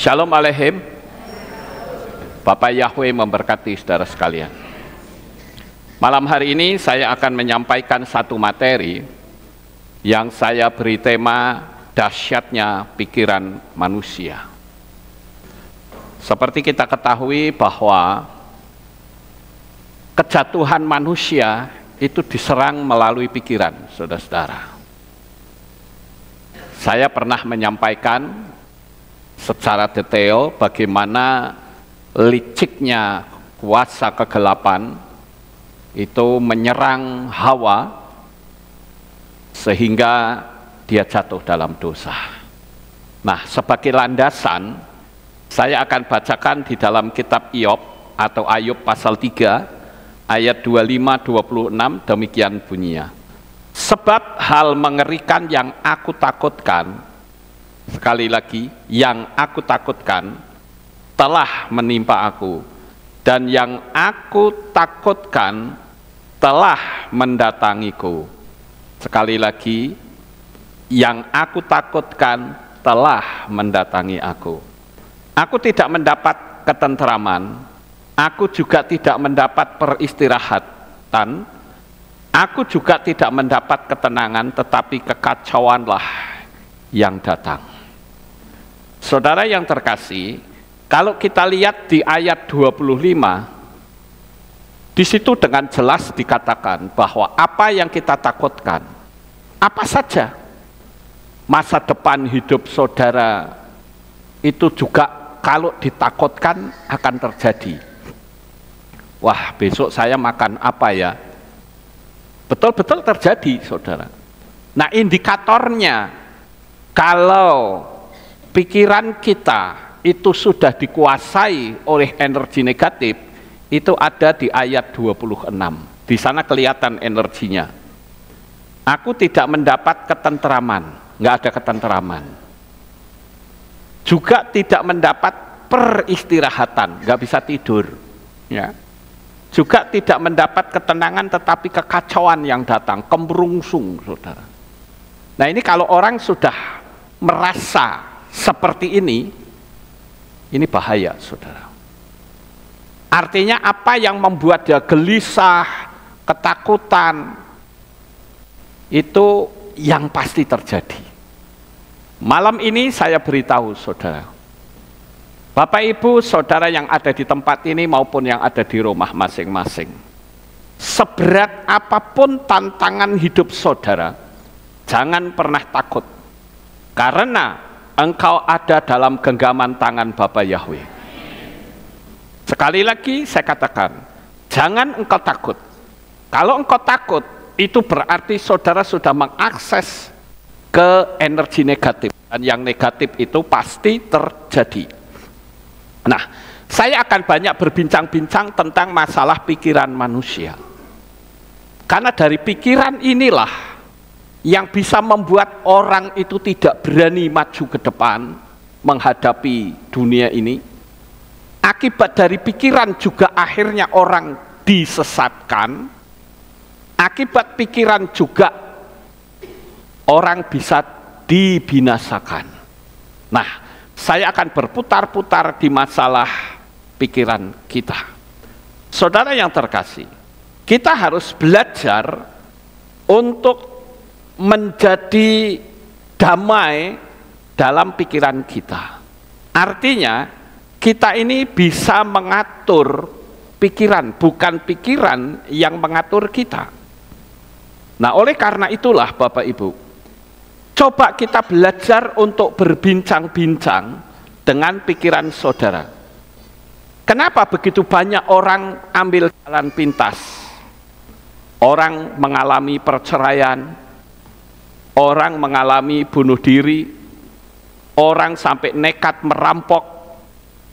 Shalom Aleichem. Bapak Yahweh memberkati saudara sekalian. Malam hari ini saya akan menyampaikan satu materi yang saya beri tema dahsyatnya pikiran manusia. Seperti kita ketahui bahwa kejatuhan manusia itu diserang melalui pikiran, saudara-saudara. Saya pernah menyampaikan secara detail bagaimana liciknya kuasa kegelapan itu menyerang Hawa sehingga dia jatuh dalam dosa. Nah, sebagai landasan saya akan bacakan di dalam kitab Iyob atau Ayub pasal 3 ayat 25-26, demikian bunyinya. Sebab hal mengerikan yang aku takutkan, sekali lagi, yang aku takutkan telah menimpa aku, dan yang aku takutkan telah mendatangiku. Sekali lagi, yang aku takutkan telah mendatangi aku. Aku tidak mendapat ketentraman, aku juga tidak mendapat peristirahatan, aku juga tidak mendapat ketenangan, tetapi kekacauanlah yang datang. Saudara yang terkasih, kalau kita lihat di ayat 25, di situ dengan jelas dikatakan bahwa apa yang kita takutkan, apa saja, masa depan hidup saudara itu juga kalau ditakutkan akan terjadi. Wah, besok saya makan apa ya? Betul-betul terjadi, saudara. Nah, indikatornya kalau pikiran kita itu sudah dikuasai oleh energi negatif, itu ada di ayat 26. Di sana kelihatan energinya. Aku tidak mendapat ketentraman, nggak ada ketentraman. Juga tidak mendapat peristirahatan, nggak bisa tidur. Ya. Juga tidak mendapat ketenangan, tetapi kekacauan yang datang, kemerungsung, saudara. Nah, ini kalau orang sudah merasa seperti ini bahaya, saudara. Artinya apa yang membuat dia gelisah, ketakutan, itu yang pasti terjadi. Malam ini saya beritahu saudara, Bapak Ibu saudara yang ada di tempat ini maupun yang ada di rumah masing-masing, seberat apapun tantangan hidup saudara, jangan pernah takut, karena engkau ada dalam genggaman tangan Bapa Yahweh. Sekali lagi saya katakan, jangan engkau takut. Kalau engkau takut, itu berarti saudara sudah mengakses ke energi negatif, dan yang negatif itu pasti terjadi. Nah, saya akan banyak berbincang-bincang tentang masalah pikiran manusia, karena dari pikiran inilah yang bisa membuat orang itu tidak berani maju ke depan menghadapi dunia ini. Akibat dari pikiran juga akhirnya orang disesatkan. Akibat pikiran juga orang bisa dibinasakan. Nah, saya akan berputar-putar di masalah pikiran kita. Saudara yang terkasih, kita harus belajar untuk menjadi damai dalam pikiran kita. Artinya kita ini bisa mengatur pikiran, bukan pikiran yang mengatur kita. Nah, oleh karena itulah Bapak Ibu, coba kita belajar untuk berbincang-bincang dengan pikiran saudara. Kenapa begitu banyak orang ambil jalan pintas? Orang mengalami perceraian, orang mengalami bunuh diri, orang sampai nekat merampok.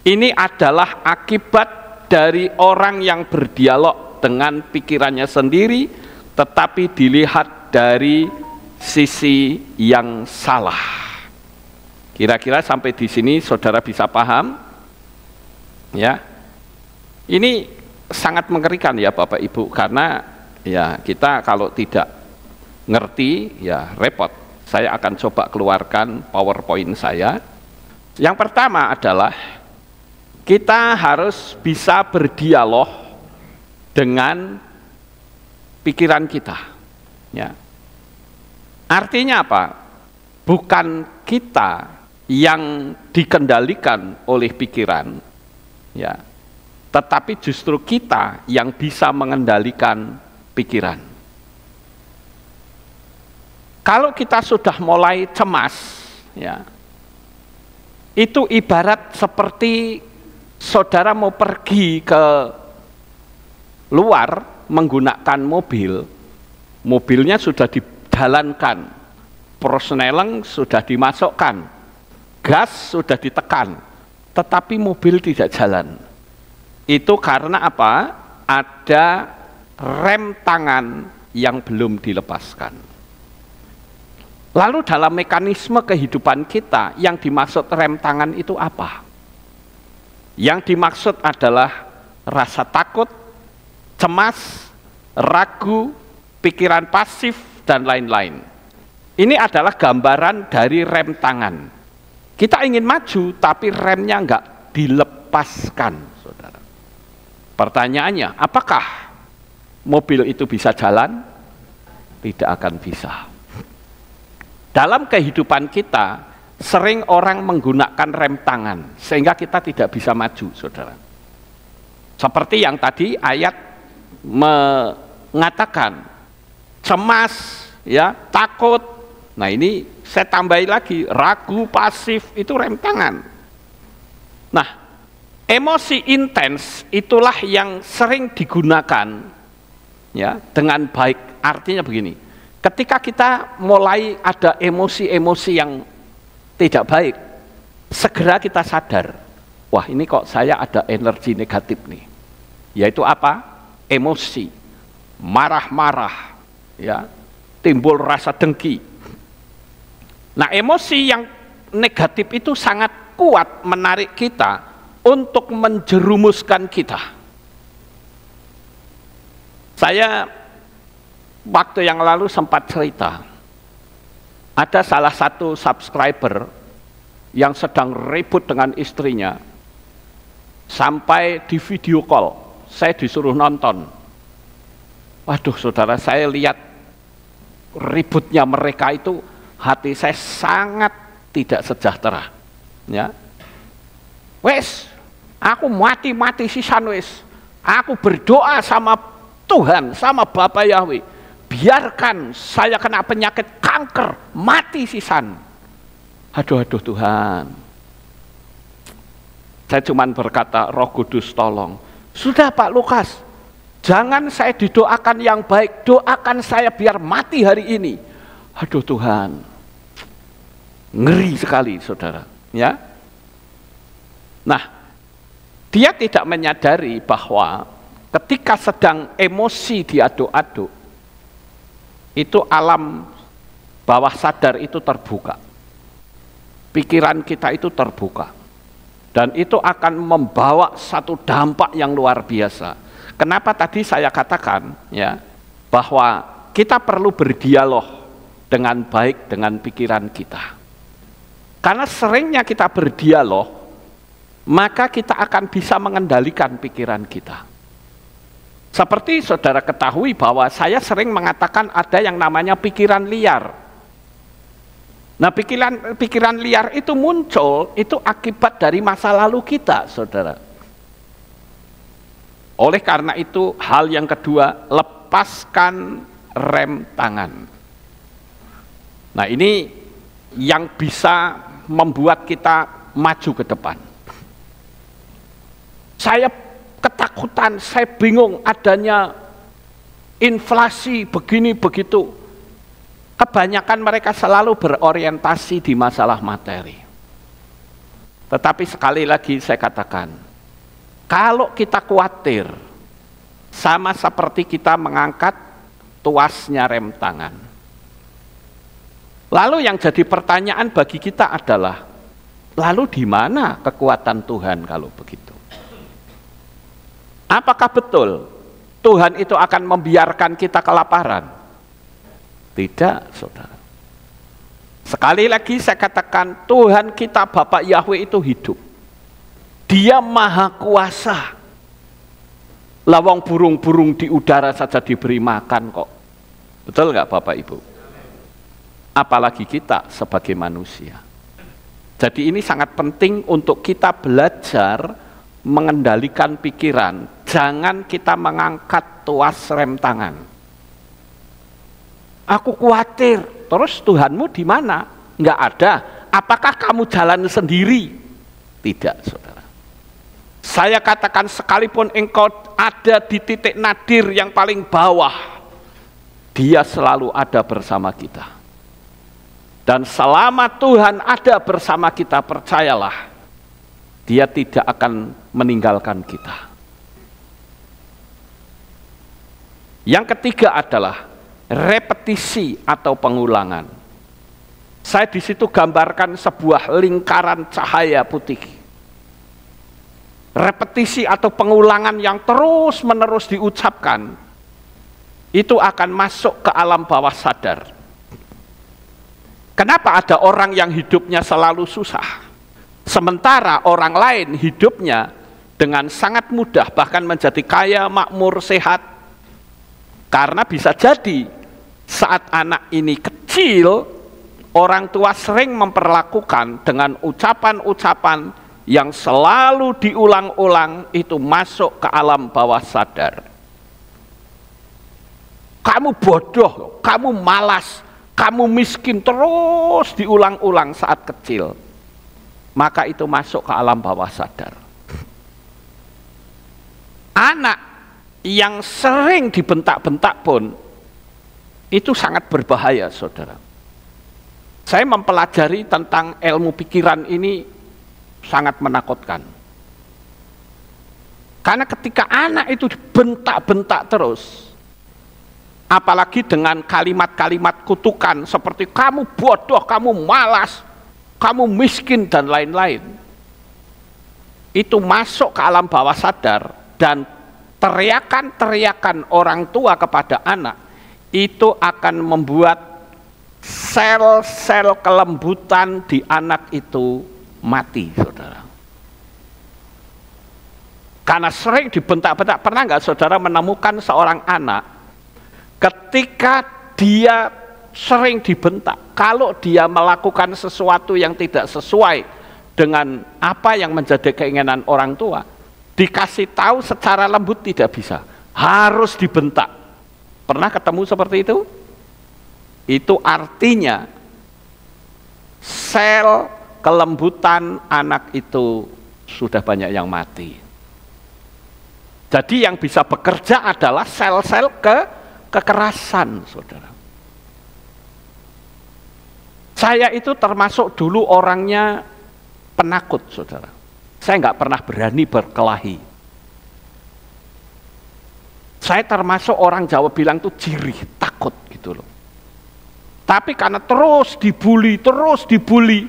Ini adalah akibat dari orang yang berdialog dengan pikirannya sendiri, tetapi dilihat dari sisi yang salah. Kira-kira sampai di sini saudara bisa paham? Ya, ini sangat mengerikan ya Bapak Ibu, karena ya kita kalau tidak ngerti ya repot. Saya akan coba keluarkan PowerPoint saya Yang pertama adalah kita harus bisa berdialog dengan pikiran kita. Ya. Artinya apa? Bukan kita yang dikendalikan oleh pikiran, ya, tetapi justru kita yang bisa mengendalikan pikiran. Kalau kita sudah mulai cemas, ya, itu ibarat seperti saudara mau pergi ke luar menggunakan mobil, mobilnya sudah dijalankan, persneleng sudah dimasukkan, gas sudah ditekan, tetapi mobil tidak jalan. Itu karena apa? Ada rem tangan yang belum dilepaskan. Lalu dalam mekanisme kehidupan kita, yang dimaksud rem tangan itu apa? Yang dimaksud adalah rasa takut, cemas, ragu, pikiran pasif, dan lain-lain. Ini adalah gambaran dari rem tangan. Kita ingin maju, tapi remnya enggak dilepaskan, saudara. Pertanyaannya, apakah mobil itu bisa jalan? Tidak akan bisa. Dalam kehidupan kita, sering orang menggunakan rem tangan, sehingga kita tidak bisa maju, saudara. Seperti yang tadi ayat mengatakan, cemas, ya, takut. Nah ini saya tambahi lagi, ragu, pasif, itu rem tangan. Nah, emosi intens itulah yang sering digunakan, ya, dengan baik. Artinya begini, ketika kita mulai ada emosi-emosi yang tidak baik, segera kita sadar, wah ini kok saya ada energi negatif nih. Yaitu apa? Emosi, marah-marah, ya, timbul rasa dengki. Nah, emosi yang negatif itu sangat kuat menarik kita untuk menjerumuskan kita. Saya waktu yang lalu sempat cerita, ada salah satu subscriber yang sedang ribut dengan istrinya, sampai di video call, saya disuruh nonton. Waduh saudara, saya lihat ributnya mereka itu, hati saya sangat tidak sejahtera. Ya, wes, aku mati sisan wes, aku berdoa sama Tuhan, sama Bapak Yahweh, biarkan saya kena penyakit kanker, mati sisan. Aduh Tuhan. Saya cuma berkata, Roh Kudus tolong. Sudah Pak Lukas, jangan saya didoakan yang baik, doakan saya biar mati hari ini. Aduh Tuhan. Ngeri sekali saudara. Ya. Nah, dia tidak menyadari bahwa ketika sedang emosi diaduk-aduk, itu alam bawah sadar itu terbuka. Pikiran kita itu terbuka. Dan itu akan membawa satu dampak yang luar biasa. Kenapa tadi saya katakan, ya, bahwa kita perlu berdialog dengan baik dengan pikiran kita. Karena seringnya kita berdialog, maka kita akan bisa mengendalikan pikiran kita. Seperti saudara ketahui bahwa saya sering mengatakan ada yang namanya pikiran liar. Nah, pikiran liar itu muncul, itu akibat dari masa lalu kita, saudara. Oleh karena itu, hal yang kedua, lepaskan rem tangan. Nah, ini yang bisa membuat kita maju ke depan. Saya ketakutan, saya bingung adanya inflasi begini begitu. Kebanyakan mereka selalu berorientasi di masalah materi. Tetapi sekali lagi saya katakan, kalau kita khawatir, sama seperti kita mengangkat tuasnya rem tangan. Lalu yang jadi pertanyaan bagi kita adalah, lalu di mana kekuatan Tuhan kalau begitu? Apakah betul Tuhan itu akan membiarkan kita kelaparan? Tidak, saudara. Sekali lagi saya katakan, Tuhan kita Bapak Yahweh itu hidup. Dia maha kuasa. Lawang burung-burung di udara saja diberi makan kok. Betul nggak Bapak Ibu? Apalagi kita sebagai manusia. Jadi ini sangat penting untuk kita belajar mengendalikan pikiran. Jangan kita mengangkat tuas rem tangan. Aku khawatir. Terus Tuhanmu di mana? Enggak ada. Apakah kamu jalan sendiri? Tidak, saudara. Saya katakan sekalipun engkau ada di titik nadir yang paling bawah, Dia selalu ada bersama kita. Dan selama Tuhan ada bersama kita, percayalah, Dia tidak akan meninggalkan kita. Yang ketiga adalah repetisi atau pengulangan. Saya di situ gambarkan sebuah lingkaran cahaya putih. Repetisi atau pengulangan yang terus-menerus diucapkan, itu akan masuk ke alam bawah sadar. Kenapa ada orang yang hidupnya selalu susah, sementara orang lain hidupnya dengan sangat mudah, bahkan menjadi kaya, makmur, sehat? Karena bisa jadi saat anak ini kecil, orang tua sering memperlakukan dengan ucapan-ucapan yang selalu diulang-ulang, itu masuk ke alam bawah sadar. Kamu bodoh, kamu malas, kamu miskin, terus diulang-ulang saat kecil. Maka itu masuk ke alam bawah sadar. Anak yang sering dibentak-bentak pun itu sangat berbahaya, saudara. Saya mempelajari tentang ilmu pikiran ini sangat menakutkan. Karena ketika anak itu dibentak-bentak terus, apalagi dengan kalimat-kalimat kutukan seperti kamu bodoh, kamu malas, kamu miskin, dan lain-lain, itu masuk ke alam bawah sadar, dan teriakan-teriakan orang tua kepada anak itu akan membuat sel-sel kelembutan di anak itu mati, saudara. Karena sering dibentak-bentak. Pernah nggak saudara menemukan seorang anak ketika dia sering dibentak, kalau dia melakukan sesuatu yang tidak sesuai dengan apa yang menjadi keinginan orang tua, dikasih tahu secara lembut tidak bisa, harus dibentak. Pernah ketemu seperti itu? Itu artinya sel kelembutan anak itu sudah banyak yang mati. Jadi yang bisa bekerja adalah sel-sel kekerasan, saudara. Saya itu termasuk dulu orangnya penakut, saudara. Saya nggak pernah berani berkelahi. Saya termasuk orang Jawa bilang tuh jirih, takut gitu loh. Tapi karena terus dibully,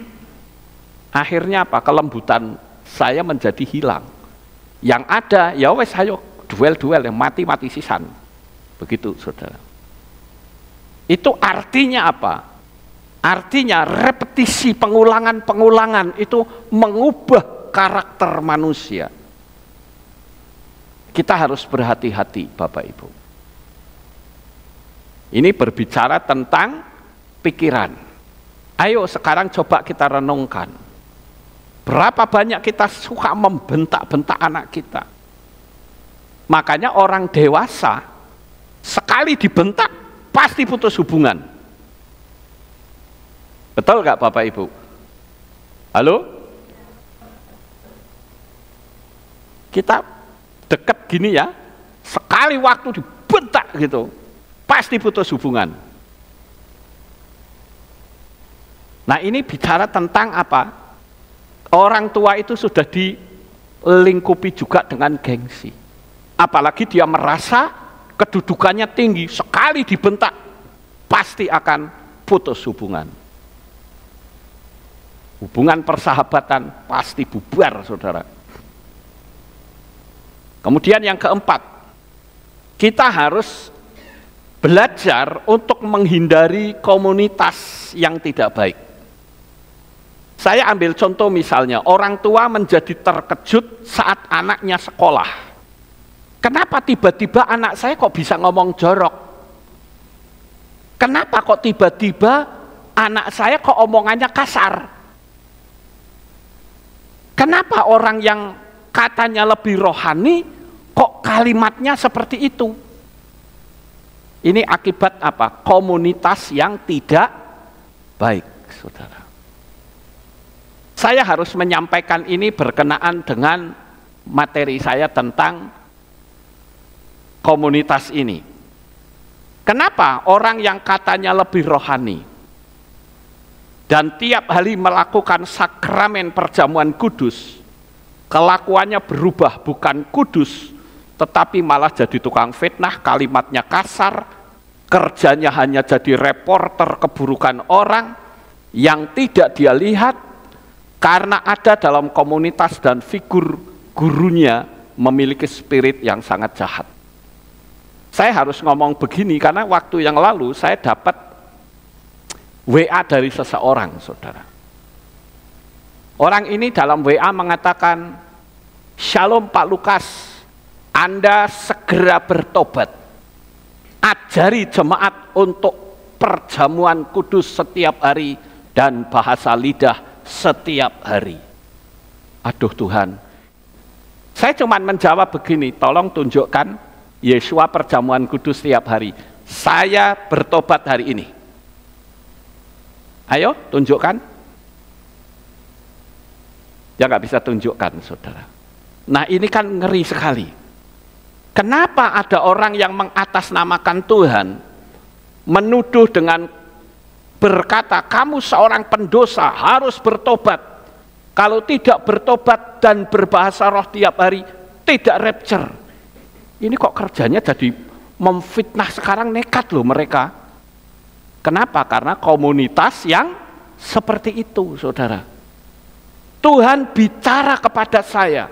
akhirnya apa? Kelembutan saya menjadi hilang. Yang ada, ya wes ayo duel-duel, yang mati-mati sisan. Begitu, saudara. Itu artinya apa? Artinya repetisi, pengulangan itu mengubah karakter manusia. Kita harus berhati-hati, Bapak Ibu. Ini berbicara tentang pikiran. Ayo sekarang coba kita renungkan. Berapa banyak kita suka membentak-bentak anak kita. Makanya orang dewasa sekali dibentak pasti putus hubungan. Betul nggak Bapak Ibu? Halo? Kita deket gini ya, sekali waktu dibentak gitu, pasti putus hubungan. Nah ini bicara tentang apa? Orang tua itu sudah dilingkupi juga dengan gengsi. Apalagi dia merasa kedudukannya tinggi, sekali dibentak pasti akan putus hubungan. Hubungan persahabatan pasti bubar, saudara. Kemudian yang keempat, kita harus belajar untuk menghindari komunitas yang tidak baik. Saya ambil contoh misalnya, orang tua menjadi terkejut saat anaknya sekolah. Kenapa tiba-tiba anak saya kok bisa ngomong jorok? Kenapa kok tiba-tiba anak saya kok omongannya kasar? Kenapa orang yang katanya lebih rohani kok kalimatnya seperti itu? Ini akibat apa? Komunitas yang tidak baik, saudara. Saya harus menyampaikan ini berkenaan dengan materi saya tentang komunitas ini. Kenapa orang yang katanya lebih rohani dan tiap hari melakukan sakramen perjamuan kudus, kelakuannya berubah, bukan kudus, tetapi malah jadi tukang fitnah, kalimatnya kasar, kerjanya hanya jadi reporter keburukan orang yang tidak dia lihat, karena ada dalam komunitas dan figur gurunya memiliki spirit yang sangat jahat. Saya harus ngomong begini karena waktu yang lalu saya dapat WA dari seseorang, saudara. Orang ini dalam WA mengatakan, "Shalom Pak Lukas, Anda segera bertobat. Ajari jemaat untuk perjamuan kudus setiap hari dan bahasa lidah setiap hari." Aduh Tuhan, saya cuma menjawab begini, tolong tunjukkan Yesua perjamuan kudus setiap hari. Saya bertobat hari ini. Ayo tunjukkan. Ya nggak bisa tunjukkan, saudara. Nah ini kan ngeri sekali. Kenapa ada orang yang mengatasnamakan Tuhan, menuduh dengan berkata, kamu seorang pendosa harus bertobat. Kalau tidak bertobat dan berbahasa roh tiap hari, tidak rapture. Ini kok kerjanya jadi memfitnah sekarang, nekat loh mereka. Kenapa? Karena komunitas yang seperti itu, saudara. Tuhan bicara kepada saya,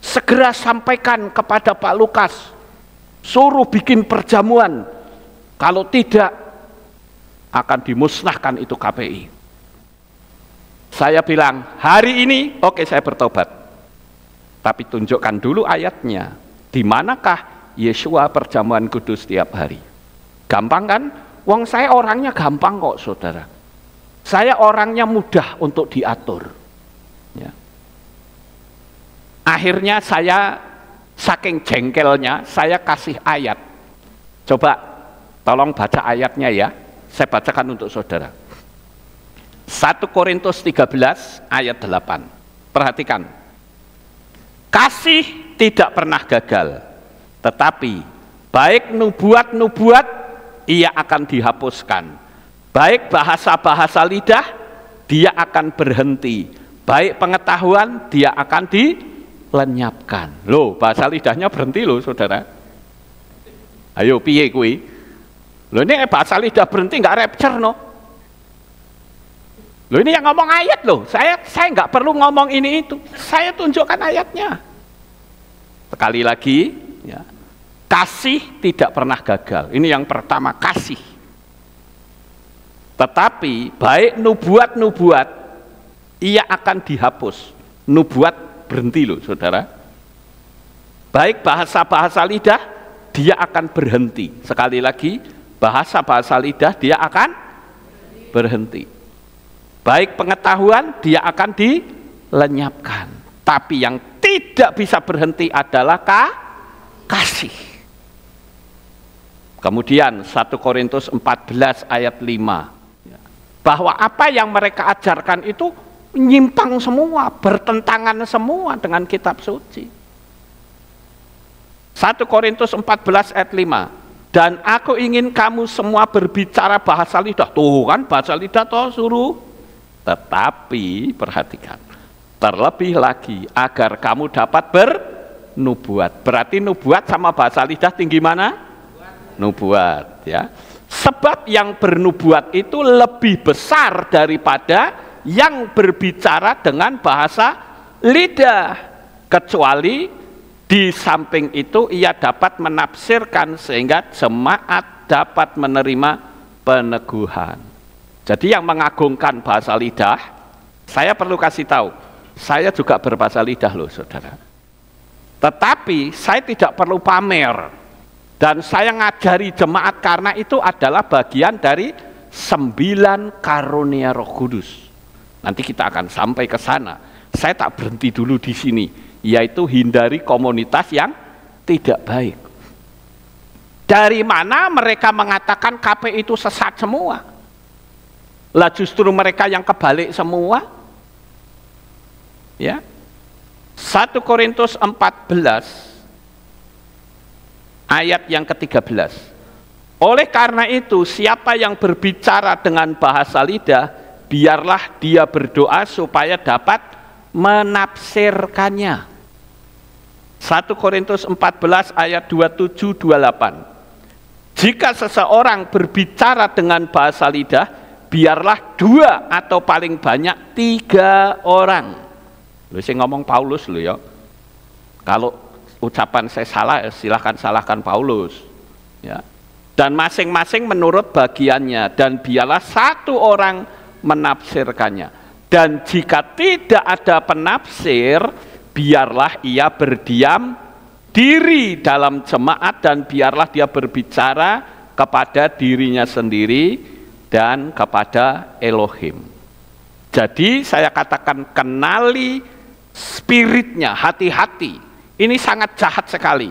segera sampaikan kepada Pak Lukas, suruh bikin perjamuan. Kalau tidak, akan dimusnahkan itu KPI. Saya bilang, hari ini oke saya bertobat. Tapi tunjukkan dulu ayatnya. Di manakah Yesua perjamuan kudus setiap hari? Gampang kan? Wong saya orangnya gampang kok, saudara. Saya orangnya mudah untuk diatur. Ya. Akhirnya saya saking jengkelnya, saya kasih ayat. Coba tolong baca ayatnya ya. Saya bacakan untuk saudara. 1 Korintus 13 ayat 8. Perhatikan. Kasih tidak pernah gagal, tetapi baik nubuat-nubuat ia akan dihapuskan. Baik bahasa-bahasa lidah dia akan berhenti. Baik pengetahuan dia akan dilenyapkan. Loh, bahasa lidahnya berhenti loh, saudara. Ayo piye kuwi? Loh ini bahasa lidah berhenti nggak rapture no? Loh ini yang ngomong ayat loh. Saya nggak perlu ngomong ini itu. Saya tunjukkan ayatnya. Sekali lagi, ya, kasih tidak pernah gagal. Ini yang pertama, kasih. Tetapi baik nubuat-nubuat ia akan dihapus. Nubuat berhenti loh, saudara. Baik bahasa-bahasa lidah dia akan berhenti. Sekali lagi, bahasa-bahasa lidah dia akan berhenti. Baik pengetahuan dia akan dilenyapkan. Tapi yang tidak bisa berhenti adalah kasih. Kemudian 1 Korintus 14 ayat 5. Bahwa apa yang mereka ajarkan itu nyimpang semua, bertentangan semua dengan kitab suci. 1 Korintus 14 ayat 5. Dan aku ingin kamu semua berbicara bahasa lidah. Tuh kan bahasa lidah toh suruh. Tetapi perhatikan, terlebih lagi agar kamu dapat bernubuat. Berarti nubuat sama bahasa lidah tinggi mana? Nubuat, ya. Sebab yang bernubuat itu lebih besar daripada yang berbicara dengan bahasa lidah. Kecuali di samping itu ia dapat menafsirkan sehingga jemaat dapat menerima peneguhan. Jadi yang mengagungkan bahasa lidah Saya perlu kasih tahu, saya juga berbahasa lidah loh saudara. Tetapi saya tidak perlu pamer. Dan saya ngajari jemaat karena itu adalah bagian dari 9 karunia Roh Kudus. Nanti kita akan sampai ke sana. Saya tak berhenti dulu di sini, yaitu hindari komunitas yang tidak baik. Dari mana mereka mengatakan KP itu sesat semua? Lah justru mereka yang kebalik semua. Ya. 1 Korintus 14 ayat yang ke-13. Oleh karena itu, siapa yang berbicara dengan bahasa lidah, biarlah dia berdoa supaya dapat menafsirkannya. 1 Korintus 14 ayat 27-28. Jika seseorang berbicara dengan bahasa lidah, biarlah 2 atau paling banyak 3 orang. Lu sih ngomong Paulus lu ya. Kalau ucapan saya salah, silahkan salahkan Paulus. Ya. Dan masing-masing menurut bagiannya, dan biarlah 1 orang menafsirkannya. Dan jika tidak ada penafsir, biarlah ia berdiam diri dalam jemaat dan biarlah dia berbicara kepada dirinya sendiri dan kepada Elohim. Jadi saya katakan kenali spiritnya, hati-hati. Ini sangat jahat sekali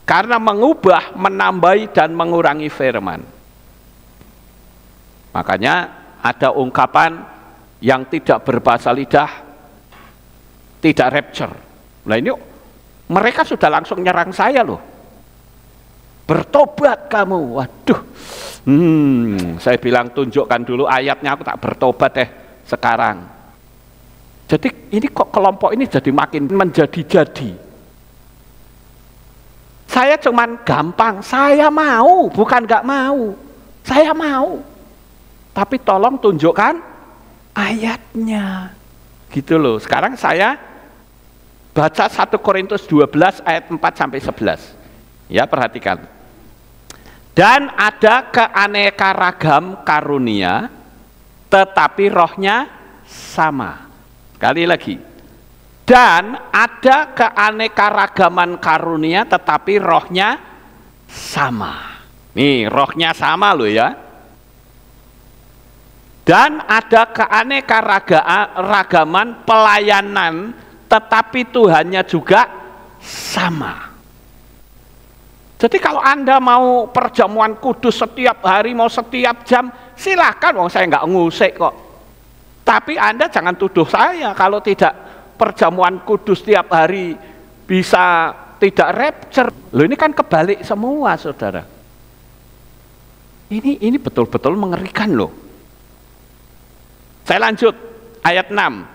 karena mengubah, menambahi dan mengurangi firman. Makanya ada ungkapan yang tidak berbahasa lidah tidak rapture. Nah ini mereka sudah langsung nyerang saya loh. Bertobat kamu. Waduh. Saya bilang tunjukkan dulu ayatnya, aku tak bertobat deh sekarang. Jadi ini kok kelompok ini jadi makin menjadi-jadi. Saya cuman gampang, saya mau, bukan nggak mau. Saya mau. Tapi tolong tunjukkan ayatnya. Gitu loh. Sekarang saya baca 1 Korintus 12 ayat 4-11. Ya, perhatikan. Dan ada keanekaragam karunia, tetapi rohnya sama. Sekali lagi. Dan ada keanekaragaman karunia, tetapi rohnya sama. Nih, rohnya sama loh ya. Dan ada keanekaragaman pelayanan, tetapi Tuhannya juga sama. Jadi kalau Anda mau perjamuan kudus setiap hari, mau setiap jam, silakan, wong saya nggak ngusik kok. Tapi Anda jangan tuduh saya kalau tidak perjamuan kudus setiap hari bisa tidak rapture. Loh ini kan kebalik semua saudara. Ini betul-betul mengerikan loh. Saya lanjut ayat 6.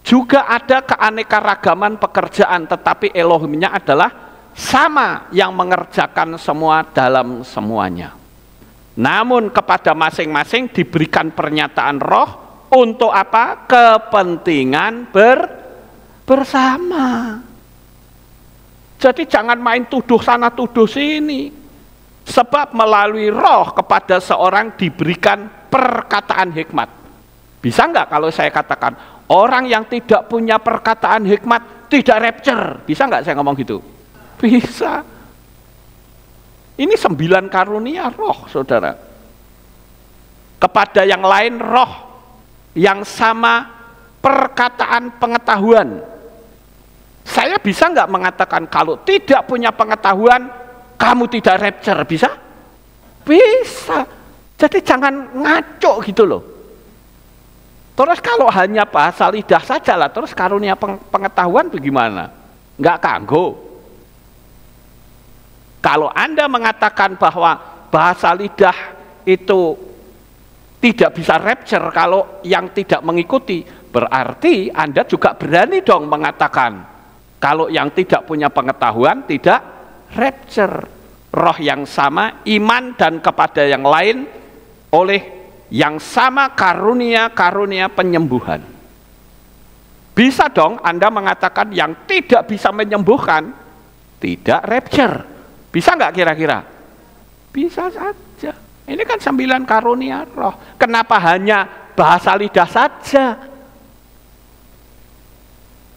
Juga ada keanekaragaman pekerjaan, tetapi Elohimnya adalah sama yang mengerjakan semua dalam semuanya. Namun kepada masing-masing diberikan pernyataan roh untuk apa? Kepentingan bersama. Jadi jangan main tuduh sana tuduh sini. Sebab melalui roh kepada seorang diberikan perkataan hikmat. Bisa nggak kalau saya katakan orang yang tidak punya perkataan hikmat tidak rapture? Bisa nggak saya ngomong gitu? Bisa. Ini 9 karunia roh saudara. Kepada yang lain roh yang sama perkataan pengetahuan. Saya bisa nggak mengatakan kalau tidak punya pengetahuan kamu tidak rapture? Bisa? Bisa. Jadi jangan ngaco gitu loh. Terus kalau hanya bahasa lidah saja lah, terus karunia pengetahuan bagaimana? Nggak kanggo. Kalau Anda mengatakan bahwa bahasa lidah itu tidak bisa rapture kalau yang tidak mengikuti, berarti Anda juga berani dong mengatakan kalau yang tidak punya pengetahuan tidak rapture. Roh yang sama, iman dan kepada yang lain oleh yang sama karunia-karunia penyembuhan. Bisa dong Anda mengatakan yang tidak bisa menyembuhkan tidak rapture. Bisa nggak kira-kira? Bisa saja. Ini kan 9 karunia roh. Kenapa hanya bahasa lidah saja?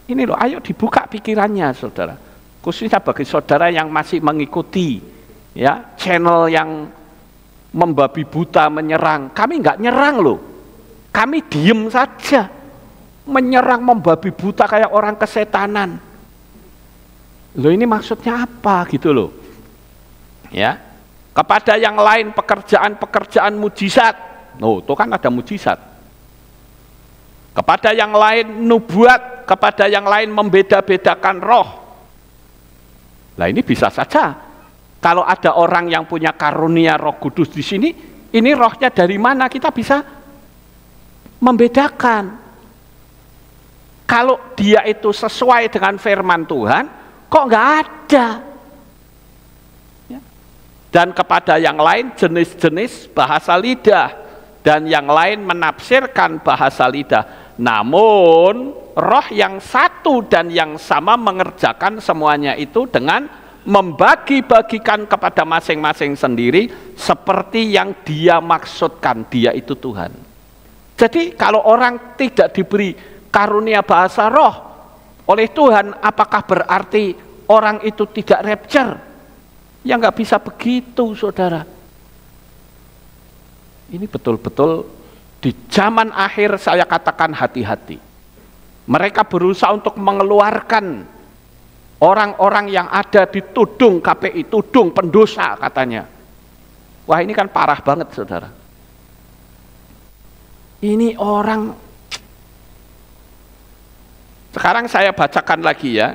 Ini loh, ayo dibuka pikirannya saudara. Khususnya bagi saudara yang masih mengikuti ya channel yang membabi buta menyerang. Kami nggak nyerang loh, kami diem saja. Menyerang membabi buta kayak orang kesetanan. Loh ini maksudnya apa gitu loh. Ya, kepada yang lain pekerjaan-pekerjaan mujizat. Oh, itu kan ada mujizat. Kepada yang lain nubuat, kepada yang lain membeda-bedakan roh. Nah ini bisa saja. Kalau ada orang yang punya karunia Roh Kudus di sini, ini rohnya dari mana kita bisa membedakan. Kalau dia itu sesuai dengan firman Tuhan, kok nggak ada? Dan kepada yang lain jenis-jenis bahasa lidah, dan yang lain menafsirkan bahasa lidah. Namun roh yang satu dan yang sama mengerjakan semuanya itu dengan membagi-bagikan kepada masing-masing sendiri seperti yang dia maksudkan. Dia itu Tuhan. Jadi kalau orang tidak diberi karunia bahasa roh oleh Tuhan, apakah berarti orang itu tidak rapture? Ya nggak bisa begitu saudara. Ini betul-betul di zaman akhir saya katakan hati-hati. Mereka berusaha untuk mengeluarkan orang-orang yang ada di tudung KPI, tudung pendosa katanya. Wah ini kan parah banget saudara. Ini orang, sekarang saya bacakan lagi ya.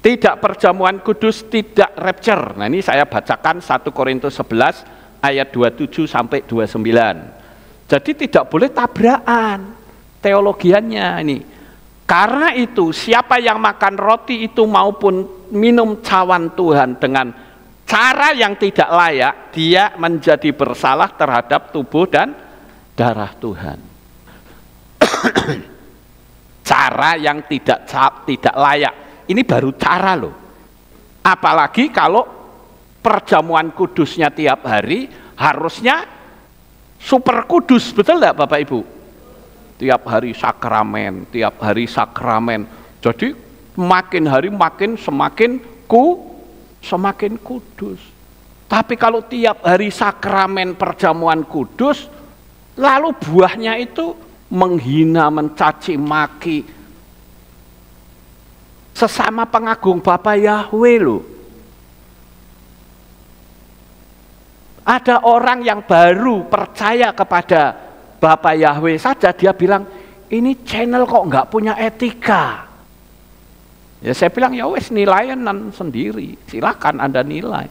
Tidak perjamuan kudus, tidak rapture. Nah ini saya bacakan 1 Korintus 11 ayat 27 sampai 29. Jadi tidak boleh tabrakan teologiannya ini. Karena itu siapa yang makan roti itu maupun minum cawan Tuhan dengan cara yang tidak layak, dia menjadi bersalah terhadap tubuh dan darah Tuhan. Cara yang tidak layak. Ini baru cara loh. Apalagi kalau perjamuan kudusnya tiap hari harusnya super kudus, betul enggak Bapak Ibu? Tiap hari sakramen, tiap hari sakramen. Jadi makin hari makin semakin kudus. Tapi kalau tiap hari sakramen perjamuan kudus, lalu buahnya itu menghina, mencaci maki sesama pengagung Bapa Yahweh loh. Ada orang yang baru percaya kepada Bapa Yahweh saja, dia bilang ini channel kok nggak punya etika. Ya saya bilang ya wes nilaian sendiri, silakan Anda nilai.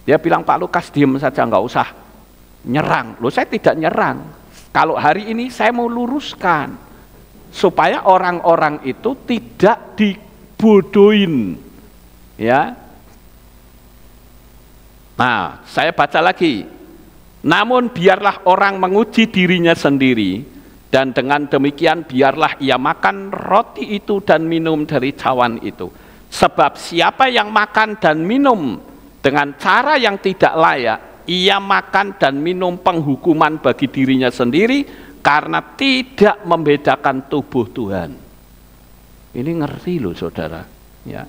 Dia bilang Pak Lukas diem saja, nggak usah nyerang. Loh saya tidak nyerang. Kalau hari ini saya mau luruskan supaya orang-orang itu tidak dibodohin, ya. Nah, saya baca lagi. Namun biarlah orang menguji dirinya sendiri, dan dengan demikian biarlah ia makan roti itu dan minum dari cawan itu. Sebab siapa yang makan dan minum dengan cara yang tidak layak, ia makan dan minum penghukuman bagi dirinya sendiri, karena tidak membedakan tubuh Tuhan. Ini ngerti loh saudara. Ya.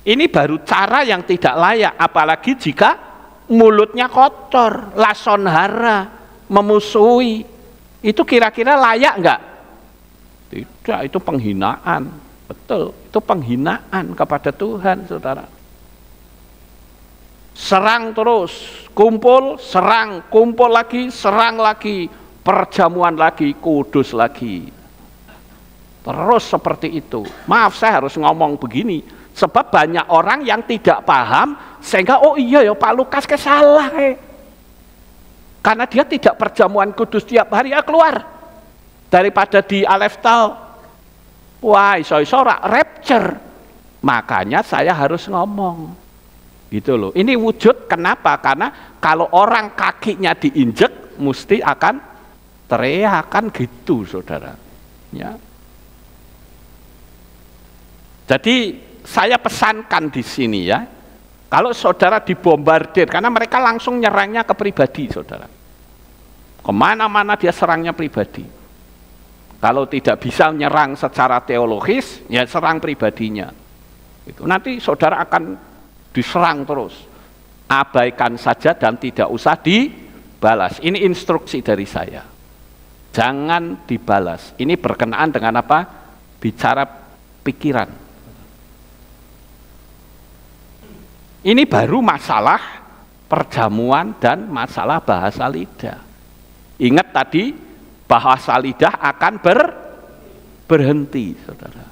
Ini baru cara yang tidak layak, apalagi jika mulutnya kotor, lason hara, memusuhi. Itu kira-kira layak enggak? Tidak, itu penghinaan. Betul, itu penghinaan kepada Tuhan saudara. Serang terus, kumpul, serang, kumpul lagi, serang lagi, perjamuan lagi, kudus lagi. Terus seperti itu. Maaf saya harus ngomong begini, sebab banyak orang yang tidak paham, sehingga oh iya ya Pak Lukas kesalah karena dia tidak perjamuan kudus tiap hari, ya keluar daripada di Aleftal. Wah iso-iso rapture. Makanya saya harus ngomong gitu loh. Ini wujud kenapa? Karena kalau orang kakinya diinjek mesti akan teriakan gitu saudara ya. Jadi saya pesankan di sini ya, kalau saudara dibombardir, karena mereka langsung nyerangnya ke pribadi saudara, kemana-mana dia serangnya pribadi. Kalau tidak bisa menyerang secara teologis, ya serang pribadinya. Itu nanti saudara akan diserang terus. Abaikan saja dan tidak usah dibalas. Ini instruksi dari saya. Jangan dibalas. Ini berkenaan dengan apa? Bicara pikiran. Ini baru masalah perjamuan dan masalah bahasa lidah. Ingat tadi, bahasa lidah akan berhenti, saudara.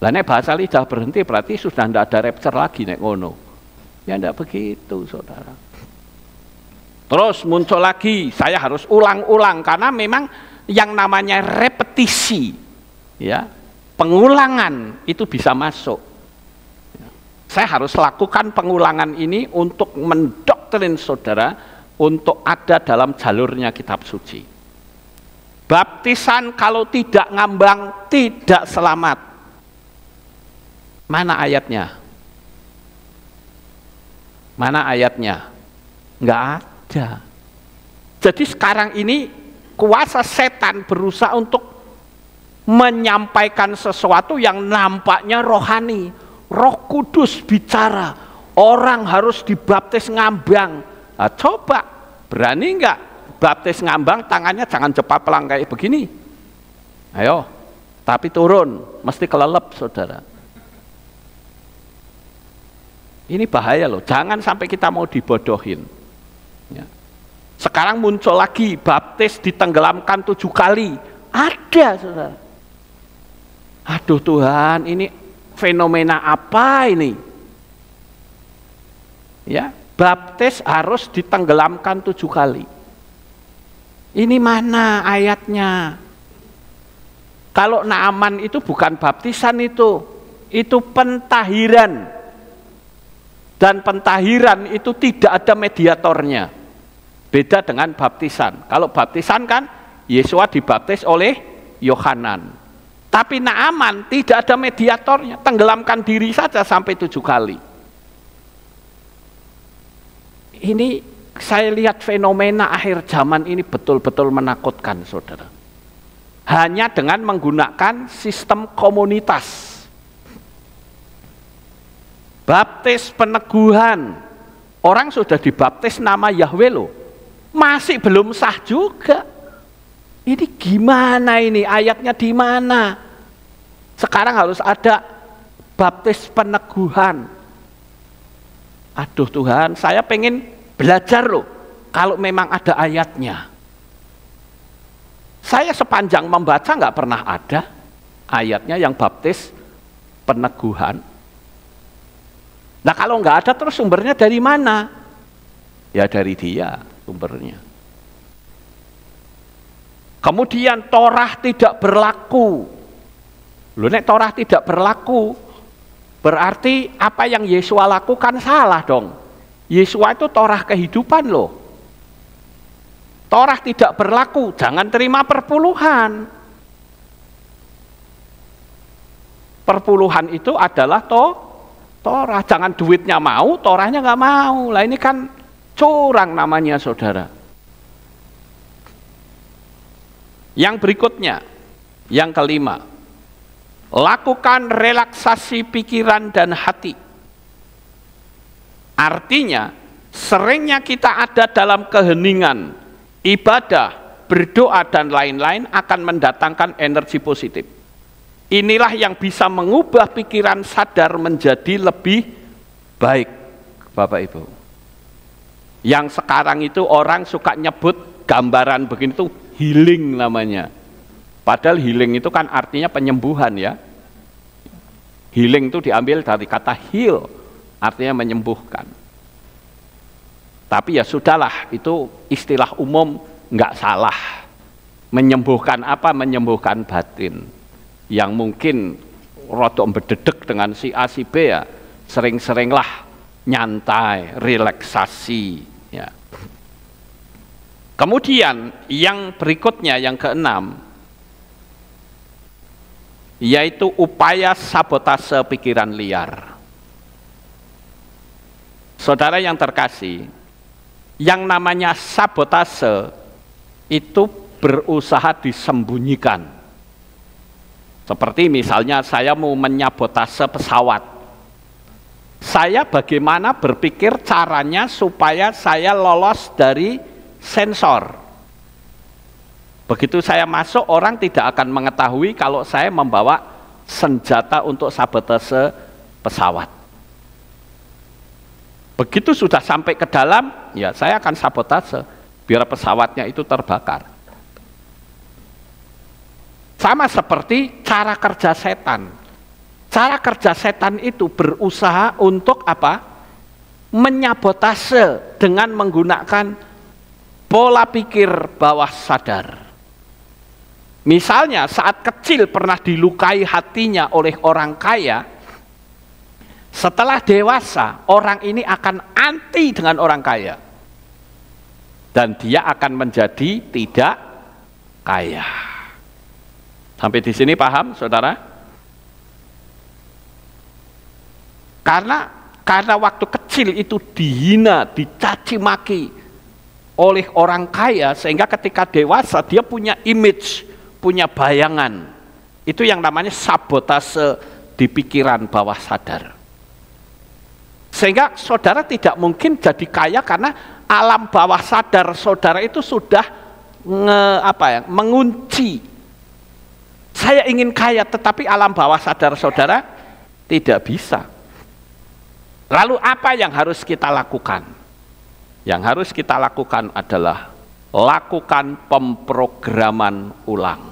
Lah nek bahasa lidah berhenti berarti sudah tidak ada rapture lagi nek ngono. Ya tidak begitu, saudara. Terus muncul lagi, saya harus ulang-ulang karena memang yang namanya repetisi, ya, pengulangan itu bisa masuk. Saya harus lakukan pengulangan ini untuk mendoktrin saudara untuk ada dalam jalurnya kitab suci. Baptisan kalau tidak ngambang tidak selamat. Mana ayatnya? Mana ayatnya? Enggak ada. Jadi sekarang ini kuasa setan berusaha untuk menyampaikan sesuatu yang nampaknya rohani. Roh Kudus bicara, orang harus dibaptis ngambang. Nah, coba, berani enggak? Baptis ngambang, tangannya jangan cepaplang kayak begini. Ayo, tapi turun, mesti kelelep, saudara. Ini bahaya loh, jangan sampai kita mau dibodohin. Ya. Sekarang muncul lagi, baptis ditenggelamkan 7 kali. Ada, saudara. Aduh Tuhan, ini fenomena apa ini? Ya, baptis harus ditenggelamkan 7 kali. Ini mana ayatnya? Kalau Naaman itu bukan baptisan itu pentahiran. Dan pentahiran itu tidak ada mediatornya. Beda dengan baptisan. Kalau baptisan kan Yesua dibaptis oleh Yohanan. Tapi Naaman tidak ada mediatornya. Tenggelamkan diri saja sampai 7 kali. Ini saya lihat fenomena akhir zaman ini betul-betul menakutkan, saudara. Hanya dengan menggunakan sistem komunitas. Baptis peneguhan. Orang sudah dibaptis nama Yahweh loh. Masih belum sah juga. Ini gimana ini? Ayatnya di mana? Sekarang harus ada baptis peneguhan. Aduh Tuhan, saya pengen belajar loh, kalau memang ada ayatnya. Saya sepanjang membaca nggak pernah ada ayatnya yang baptis peneguhan. Nah kalau nggak ada terus sumbernya dari mana? Ya dari dia sumbernya. Kemudian Torah tidak berlaku. Loh nek Torah tidak berlaku, berarti apa yang Yesua lakukan salah dong. Yesua itu Torah kehidupan loh. Torah tidak berlaku, jangan terima perpuluhan. Perpuluhan itu adalah Torah, jangan duitnya mau, Torahnya nggak mau. Lah ini kan curang namanya, saudara. Yang berikutnya, yang kelima, lakukan relaksasi pikiran dan hati. Artinya, seringnya kita ada dalam keheningan, ibadah, berdoa, dan lain-lain akan mendatangkan energi positif. Inilah yang bisa mengubah pikiran sadar menjadi lebih baik, Bapak Ibu. Yang sekarang itu orang suka nyebut gambaran begini tuh healing namanya. Padahal healing itu kan artinya penyembuhan ya. Healing itu diambil dari kata heal, artinya menyembuhkan. Tapi ya sudahlah, itu istilah umum, nggak salah. Menyembuhkan apa? Menyembuhkan batin. Yang mungkin rodok berdedek dengan si A, si B ya, sering-seringlah nyantai, relaksasi. Ya. Kemudian yang berikutnya, yang keenam, yaitu upaya sabotase pikiran liar. Saudara yang terkasih, yang namanya sabotase itu berusaha disembunyikan. Seperti misalnya saya mau menyabotase pesawat. Saya bagaimana berpikir caranya supaya saya lolos dari sensor. Begitu saya masuk, orang tidak akan mengetahui kalau saya membawa senjata untuk sabotase pesawat. Begitu sudah sampai ke dalam, ya saya akan sabotase biar pesawatnya itu terbakar. Sama seperti cara kerja setan. Cara kerja setan itu berusaha untuk apa? Menyabotase dengan menggunakan pola pikir bawah sadar. Misalnya saat kecil pernah dilukai hatinya oleh orang kaya, setelah dewasa orang ini akan anti dengan orang kaya. Dan dia akan menjadi tidak kaya. Sampai di sini paham, saudara? Karena waktu kecil itu dihina, dicaci maki oleh orang kaya, sehingga ketika dewasa dia punya image, punya bayangan. Itu yang namanya sabotase di pikiran bawah sadar. Sehingga saudara tidak mungkin jadi kaya karena alam bawah sadar saudara itu sudah mengunci. Saya ingin kaya, tetapi alam bawah sadar saudara tidak bisa. Lalu apa yang harus kita lakukan? Yang harus kita lakukan adalah lakukan pemrograman ulang.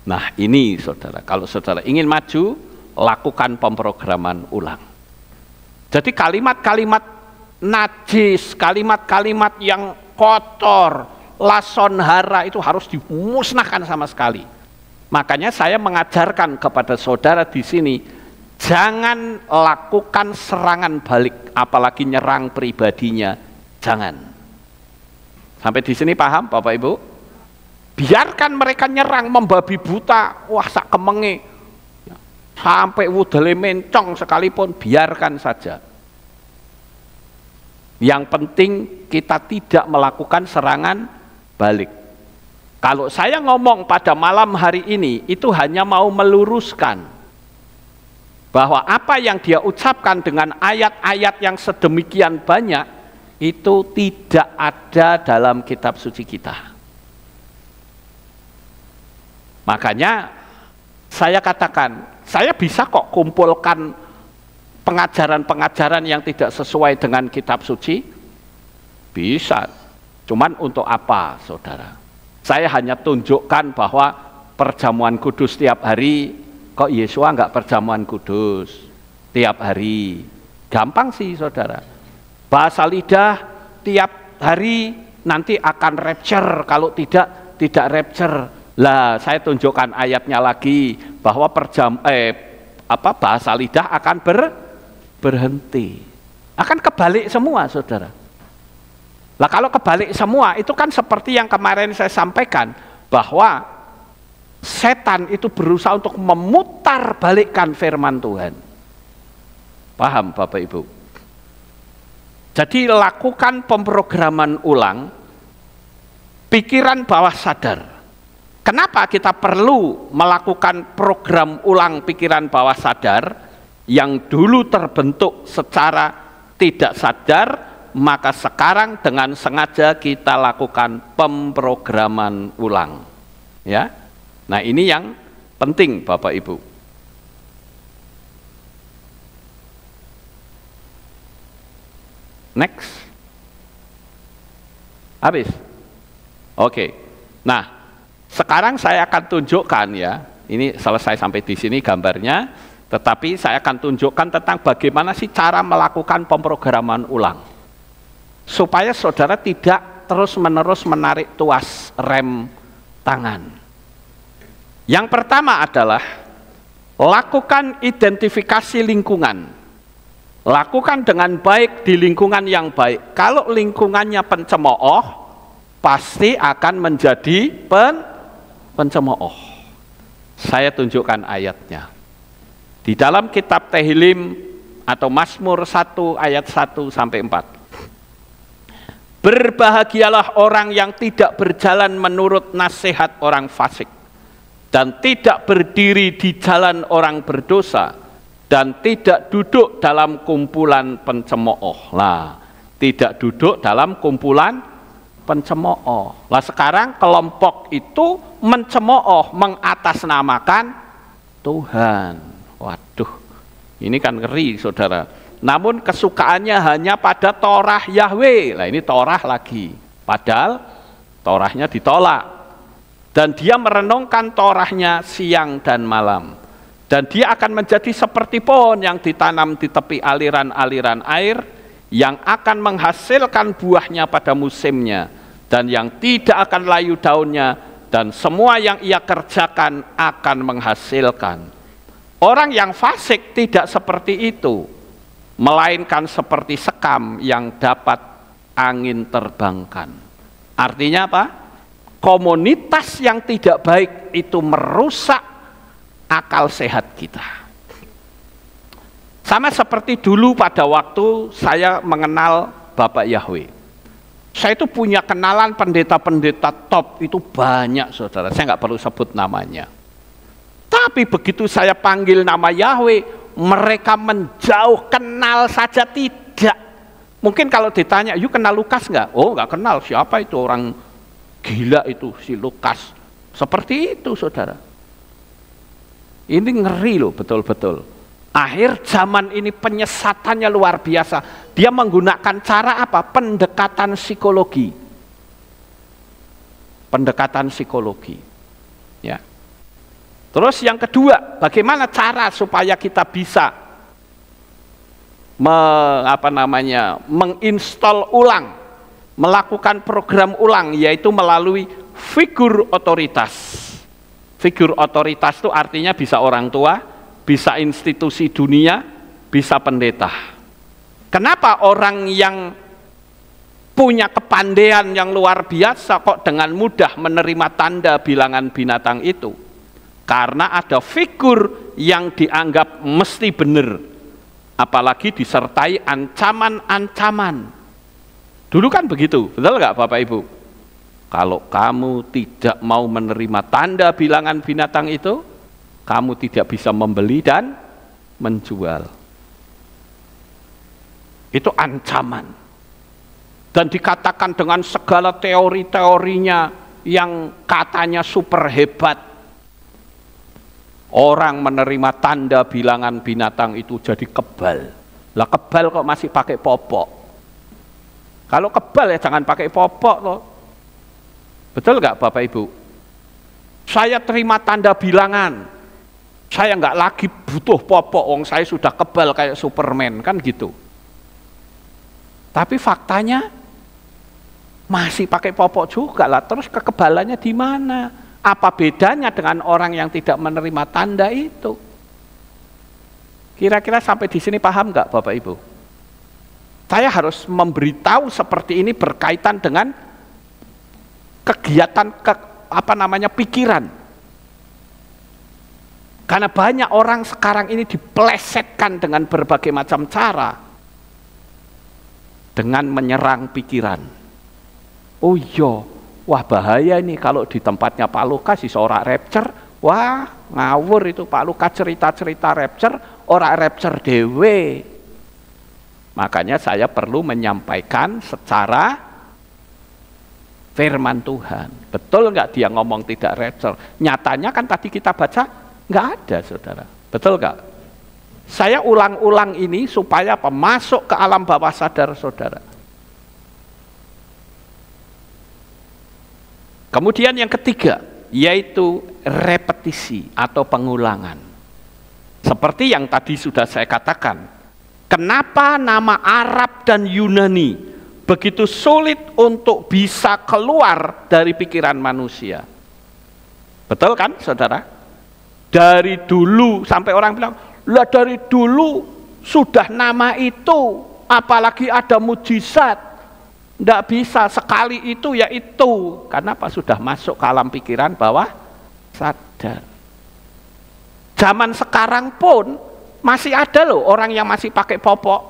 Nah ini saudara, kalau saudara ingin maju, lakukan pemrograman ulang. Jadi kalimat-kalimat najis, kalimat-kalimat yang kotor, lason hara itu harus dimusnahkan sama sekali. Makanya saya mengajarkan kepada saudara di sini, jangan lakukan serangan balik, apalagi nyerang pribadinya, jangan. Sampai di sini paham Bapak Ibu? Biarkan mereka nyerang, membabi buta, wah sak kemenge, sampai wudele mencong sekalipun, biarkan saja. Yang penting kita tidak melakukan serangan balik. Kalau saya ngomong pada malam hari ini, itu hanya mau meluruskan bahwa apa yang dia ucapkan dengan ayat-ayat yang sedemikian banyak, itu tidak ada dalam kitab suci kita. Makanya saya katakan, saya bisa kok kumpulkan pengajaran-pengajaran yang tidak sesuai dengan kitab suci, bisa. Cuman untuk apa, saudara? Saya hanya tunjukkan bahwa perjamuan kudus tiap hari, kok Yesua enggak perjamuan kudus tiap hari? Gampang sih, saudara. Bahasa lidah tiap hari nanti akan rapture, kalau tidak rapture. Lah, saya tunjukkan ayatnya lagi bahwa bahasa lidah akan berhenti. Akan kebalik semua, saudara. Lah kalau kebalik semua, itu kan seperti yang kemarin saya sampaikan, bahwa setan itu berusaha untuk memutar balikkan firman Tuhan. Paham Bapak Ibu? Jadi lakukan pemrograman ulang pikiran bawah sadar. Kenapa kita perlu melakukan program ulang pikiran bawah sadar yang dulu terbentuk secara tidak sadar, maka sekarang dengan sengaja kita lakukan pemrograman ulang. Ya. Nah, ini yang penting Bapak Ibu. Next. Habis. Oke. Nah, sekarang saya akan tunjukkan ya. Ini selesai sampai di sini gambarnya, tetapi saya akan tunjukkan tentang bagaimana sih cara melakukan pemrograman ulang. Supaya saudara tidak terus-menerus menarik tuas rem tangan. Yang pertama adalah lakukan identifikasi lingkungan. Lakukan dengan baik di lingkungan yang baik. Kalau lingkungannya pencemooh, pasti akan menjadi pencemooh. Saya tunjukkan ayatnya. Di dalam kitab Tehillim atau Mazmur 1 ayat 1 sampai 4. Berbahagialah orang yang tidak berjalan menurut nasihat orang fasik, dan tidak berdiri di jalan orang berdosa, dan tidak duduk dalam kumpulan pencemooh. Lah, tidak duduk dalam kumpulan pencemooh. Lah sekarang kelompok itu mencemooh, mengatasnamakan Tuhan. Waduh, ini kan ngeri saudara. Namun kesukaannya hanya pada Torah Yahweh. Lah ini Torah lagi, padahal Torahnya ditolak. Dan dia merenungkan Torahnya siang dan malam. Dan dia akan menjadi seperti pohon yang ditanam di tepi aliran-aliran air, yang akan menghasilkan buahnya pada musimnya, dan yang tidak akan layu daunnya, dan semua yang ia kerjakan akan menghasilkan. Orang yang fasik tidak seperti itu, melainkan seperti sekam yang dapat angin terbangkan. Artinya apa? Komunitas yang tidak baik itu merusak akal sehat kita. Sama seperti dulu pada waktu saya mengenal Bapak Yahweh. Saya itu punya kenalan pendeta-pendeta top itu banyak saudara, saya nggak perlu sebut namanya. Tapi begitu saya panggil nama Yahweh, mereka menjauh, kenal saja tidak. Mungkin kalau ditanya, "Yuk kenal Lukas nggak?" "Oh nggak kenal, siapa itu orang gila itu si Lukas." Seperti itu saudara. Ini ngeri loh betul-betul. Akhir zaman ini penyesatannya luar biasa. Dia menggunakan cara apa? Pendekatan psikologi. Pendekatan psikologi. Ya. Terus yang kedua, bagaimana cara supaya kita bisa menginstal ulang, melakukan program ulang, yaitu melalui figur otoritas. Figur otoritas itu artinya bisa orang tua, bisa institusi dunia, bisa pendeta. Kenapa orang yang punya kepandaian yang luar biasa kok dengan mudah menerima tanda bilangan binatang itu? Karena ada figur yang dianggap mesti benar, apalagi disertai ancaman-ancaman. Dulu kan begitu, betul nggak Bapak Ibu? Kalau kamu tidak mau menerima tanda bilangan binatang itu, kamu tidak bisa membeli dan menjual. Itu ancaman. Dan dikatakan dengan segala teori-teorinya yang katanya super hebat. Orang menerima tanda bilangan binatang itu jadi kebal. Lah kebal kok masih pakai popok. Kalau kebal ya jangan pakai popok loh. Betul nggak Bapak Ibu? Saya terima tanda bilangan, saya nggak lagi butuh popok, saya sudah kebal kayak Superman, kan gitu. Tapi faktanya masih pakai popok juga lah. Terus kekebalannya di mana? Apa bedanya dengan orang yang tidak menerima tanda itu? Kira-kira sampai di sini paham nggak Bapak Ibu? Saya harus memberitahu seperti ini berkaitan dengan kegiatan pikiran. Karena banyak orang sekarang ini dipelesetkan dengan berbagai macam cara dengan menyerang pikiran. Oh iya, wah bahaya ini kalau di tempatnya Pak Lukas seorang rapture, wah ngawur itu Pak Lukas cerita-cerita rapture, orang rapture dewe. Makanya saya perlu menyampaikan secara firman Tuhan. Betul nggak dia ngomong tidak rapture? Nyatanya kan tadi kita baca nggak ada saudara. Betul nggak? Saya ulang-ulang ini supaya masuk ke alam bawah sadar saudara. Kemudian yang ketiga, yaitu repetisi atau pengulangan. Seperti yang tadi sudah saya katakan, kenapa nama Arab dan Yunani begitu sulit untuk bisa keluar dari pikiran manusia? Betul kan saudara? Dari dulu sampai orang bilang, lah dari dulu sudah nama itu, apalagi ada mujizat. Tidak bisa, sekali itu ya itu. Karena apa? Sudah masuk ke alam pikiran bawah sadar. Zaman sekarang pun masih ada loh orang yang masih pakai popok.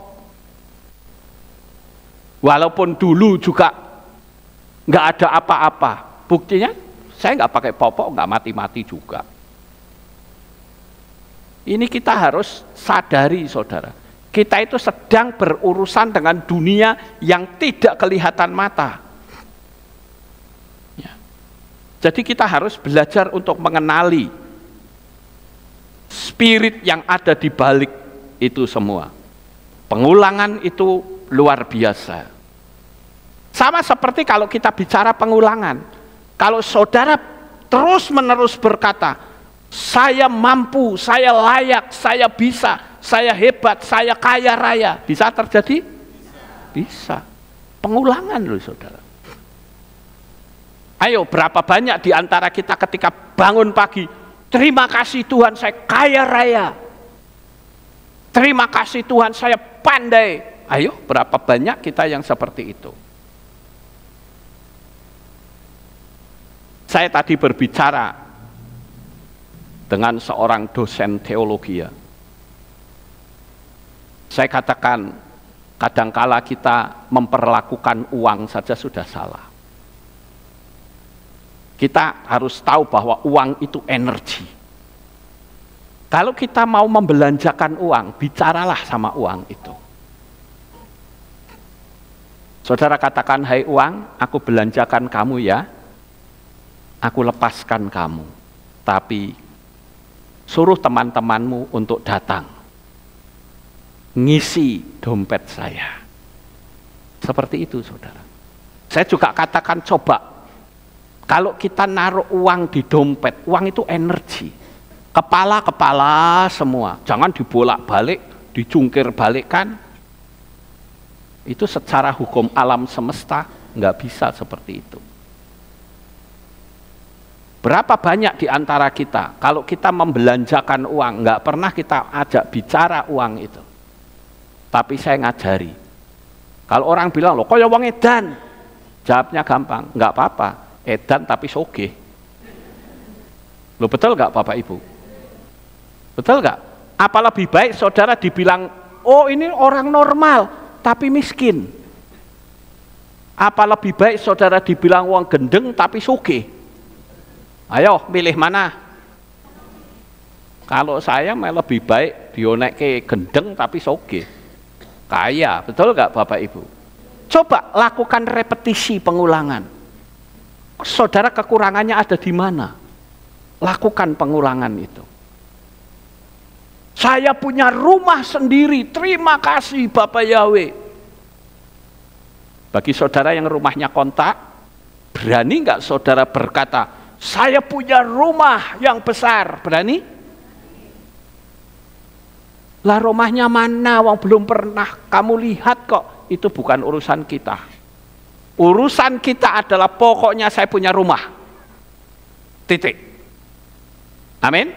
Walaupun dulu juga nggak ada apa-apa. Buktinya saya nggak pakai popok, nggak mati-mati juga. Ini kita harus sadari, saudara. Kita itu sedang berurusan dengan dunia yang tidak kelihatan mata. Ya. Jadi kita harus belajar untuk mengenali spirit yang ada di balik itu semua. Pengulangan itu luar biasa. Sama seperti kalau kita bicara pengulangan. Kalau saudara terus-menerus berkata, saya mampu, saya layak, saya bisa, saya hebat, saya kaya raya. Bisa terjadi? Bisa. Pengulangan loh saudara. Ayo, berapa banyak di antara kita ketika bangun pagi, terima kasih Tuhan saya kaya raya. Terima kasih Tuhan saya pandai. Ayo, berapa banyak kita yang seperti itu? Saya tadi berbicara dengan seorang dosen teologi ya. Saya katakan, kadangkala kita memperlakukan uang saja sudah salah. Kita harus tahu bahwa uang itu energi. Kalau kita mau membelanjakan uang, bicaralah sama uang itu. Saudara katakan, hai uang, aku belanjakan kamu ya, aku lepaskan kamu. Tapi suruh teman-temanmu untuk datang, ngisi dompet saya. Seperti itu saudara. Saya juga katakan coba, kalau kita naruh uang di dompet, uang itu energi. Kepala-kepala semua, jangan dibolak-balik, dijungkir balikkan. Itu secara hukum alam semesta nggak bisa seperti itu. Berapa banyak di antara kita, kalau kita membelanjakan uang, nggak pernah kita ajak bicara uang itu. Tapi saya ngajari. Kalau orang bilang, loh kok ya uang edan? Jawabnya gampang, nggak apa-apa, edan tapi sogeh. Loh betul nggak Bapak Ibu? Betul nggak? Apa lebih baik saudara dibilang, oh ini orang normal, tapi miskin. Apa lebih baik saudara dibilang uang gendeng tapi sogeh? Ayo, milih mana? Kalau saya lebih baik dionekke gendeng tapi soge. Kaya, betul nggak Bapak Ibu? Coba lakukan repetisi pengulangan. Saudara kekurangannya ada di mana? Lakukan pengulangan itu. Saya punya rumah sendiri, terima kasih Bapak Yahweh. Bagi saudara yang rumahnya kontak, berani nggak saudara berkata, saya punya rumah yang besar, berani? Lah rumahnya mana, wong belum pernah kamu lihat kok. Itu bukan urusan kita. Urusan kita adalah pokoknya saya punya rumah. Titik. Amin.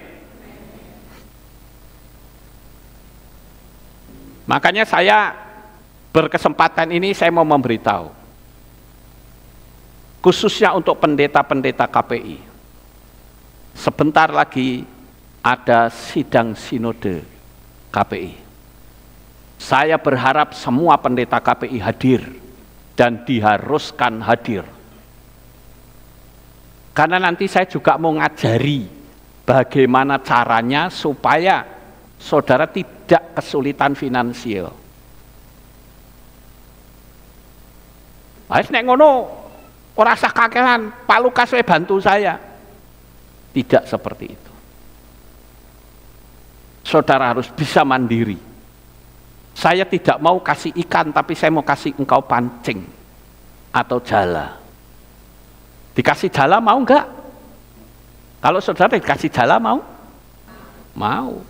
Makanya saya berkesempatan ini saya mau memberitahu. Khususnya untuk pendeta-pendeta KPI. Sebentar lagi ada sidang sinode KPI. Saya berharap semua pendeta KPI hadir dan diharuskan hadir. Karena nanti saya juga mau ngajari bagaimana caranya supaya saudara tidak kesulitan finansial. Nek ngono ora usah kakelan, Pak Lukas we bantu saya. Tidak seperti itu. Saudara harus bisa mandiri. Saya tidak mau kasih ikan, tapi saya mau kasih engkau pancing atau jala. Dikasih jala mau enggak? Kalau saudara dikasih jala mau? Mau.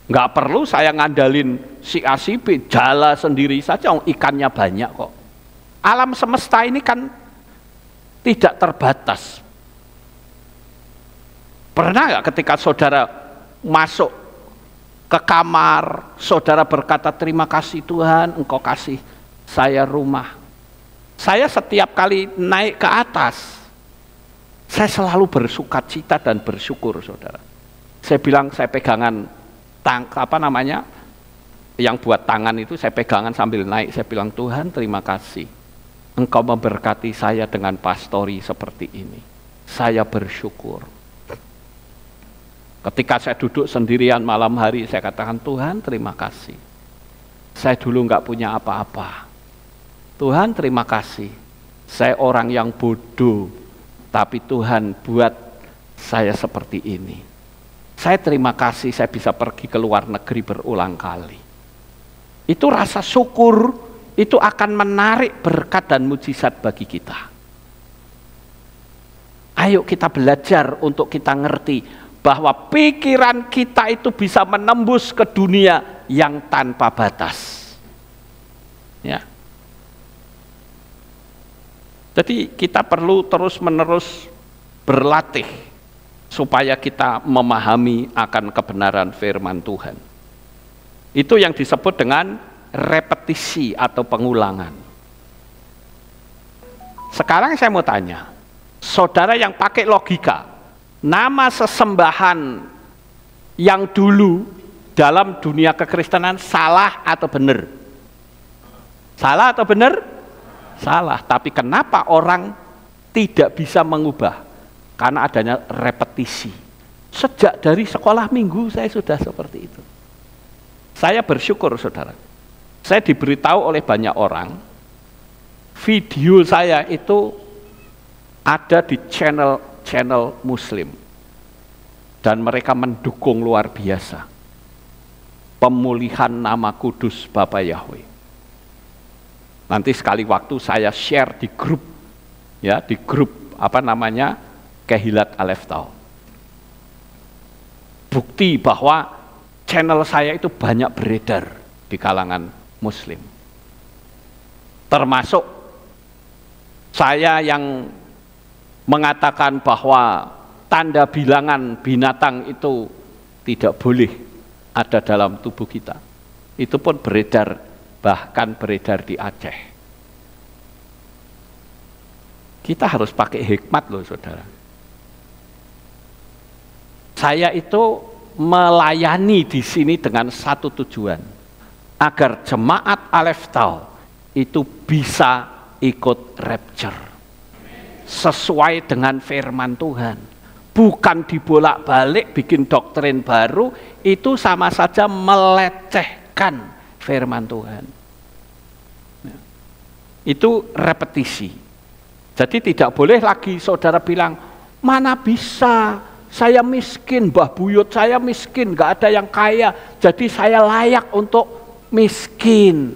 Enggak perlu saya ngandalin si A si B, jala sendiri saja, ikannya banyak kok. Alam semesta ini kan tidak terbatas. Pernah nggak ketika saudara masuk ke kamar, saudara berkata terima kasih Tuhan, engkau kasih saya rumah. Saya setiap kali naik ke atas, saya selalu bersukacita dan bersyukur saudara. Saya bilang saya pegangan yang buat tangan itu saya pegangan sambil naik, saya bilang Tuhan terima kasih. Engkau memberkati saya dengan pastori seperti ini. Saya bersyukur. Ketika saya duduk sendirian malam hari, saya katakan, Tuhan terima kasih. Saya dulu nggak punya apa-apa. Tuhan terima kasih. Saya orang yang bodoh, tapi Tuhan buat saya seperti ini. Saya terima kasih saya bisa pergi ke luar negeri berulang kali. Itu rasa syukur, itu akan menarik berkat dan mujizat bagi kita. Ayo kita belajar untuk kita ngerti bahwa pikiran kita itu bisa menembus ke dunia yang tanpa batas. Ya. Jadi kita perlu terus-menerus berlatih supaya kita memahami akan kebenaran firman Tuhan. Itu yang disebut dengan repetisi atau pengulangan. Sekarang saya mau tanya, saudara yang pakai logika, nama sesembahan yang dulu dalam dunia kekristenan salah atau benar? Salah atau benar? Salah. Tapi kenapa orang tidak bisa mengubah? Karena adanya repetisi. Sejak dari sekolah minggu saya sudah seperti itu. Saya bersyukur saudara. Saya diberitahu oleh banyak orang, video saya itu ada di channel Muslim. Dan mereka mendukung luar biasa pemulihan nama kudus Bapak Yahweh. Nanti sekali waktu saya share di grup, ya, di grup Kehilat Aleph Tau. Bukti bahwa channel saya itu banyak beredar di kalangan Muslim. Termasuk saya yang mengatakan bahwa tanda bilangan binatang itu tidak boleh ada dalam tubuh kita. Itu pun beredar, bahkan beredar di Aceh. Kita harus pakai hikmat loh saudara. Saya itu melayani di sini dengan satu tujuan, agar jemaat Aleph Tau itu bisa ikut rapture sesuai dengan firman Tuhan. Bukan dibolak-balik bikin doktrin baru, itu sama saja melecehkan firman Tuhan. Itu repetisi. Jadi tidak boleh lagi saudara bilang, mana bisa, saya miskin, Mbah Buyut saya miskin, gak ada yang kaya, jadi saya layak untuk miskin.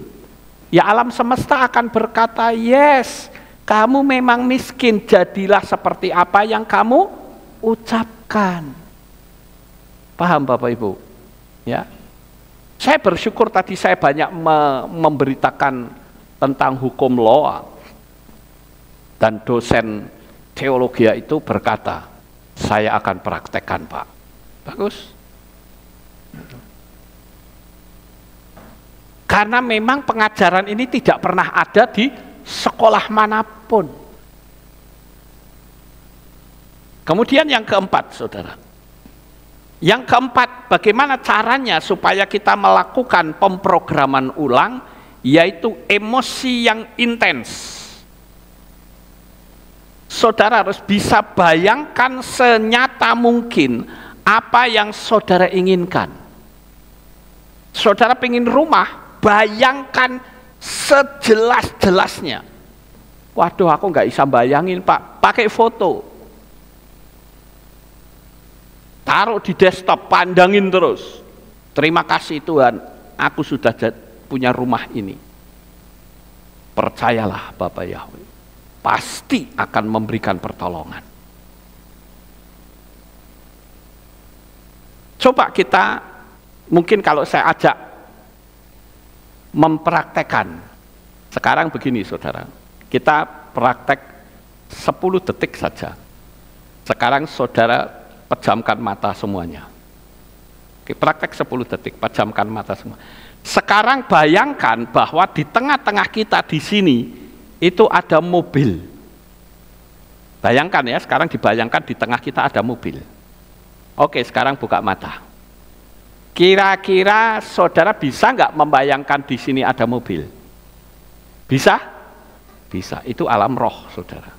Ya alam semesta akan berkata, yes, kamu memang miskin, jadilah seperti apa yang kamu ucapkan. Paham Bapak Ibu? Ya. Saya bersyukur tadi saya banyak memberitakan tentang hukum law, dan dosen teologi itu berkata, saya akan praktekkan Pak. Bagus. Karena memang pengajaran ini tidak pernah ada di sekolah manapun. Kemudian yang keempat saudara, yang keempat, bagaimana caranya supaya kita melakukan pemrograman ulang, yaitu emosi yang intens. Saudara harus bisa bayangkan senyata mungkin apa yang saudara inginkan. Saudara pengen rumah, bayangkan sejelas-jelasnya. Waduh, aku nggak bisa bayangin Pak, pakai foto. Taruh di desktop, pandangin terus. Terima kasih Tuhan, aku sudah punya rumah ini. Percayalah Bapak Yahweh, pasti akan memberikan pertolongan. Coba kita, mungkin kalau saya ajak mempraktekkan. Sekarang begini saudara, kita praktek 10 detik saja. Sekarang saudara pejamkan mata semuanya. Oke, praktek 10 detik, pejamkan mata semua. Sekarang bayangkan bahwa di tengah-tengah kita di sini itu ada mobil. Bayangkan ya, sekarang dibayangkan di tengah kita ada mobil. Oke, sekarang buka mata. Kira-kira saudara bisa nggak membayangkan di sini ada mobil? Bisa? Bisa. Itu alam roh, saudara.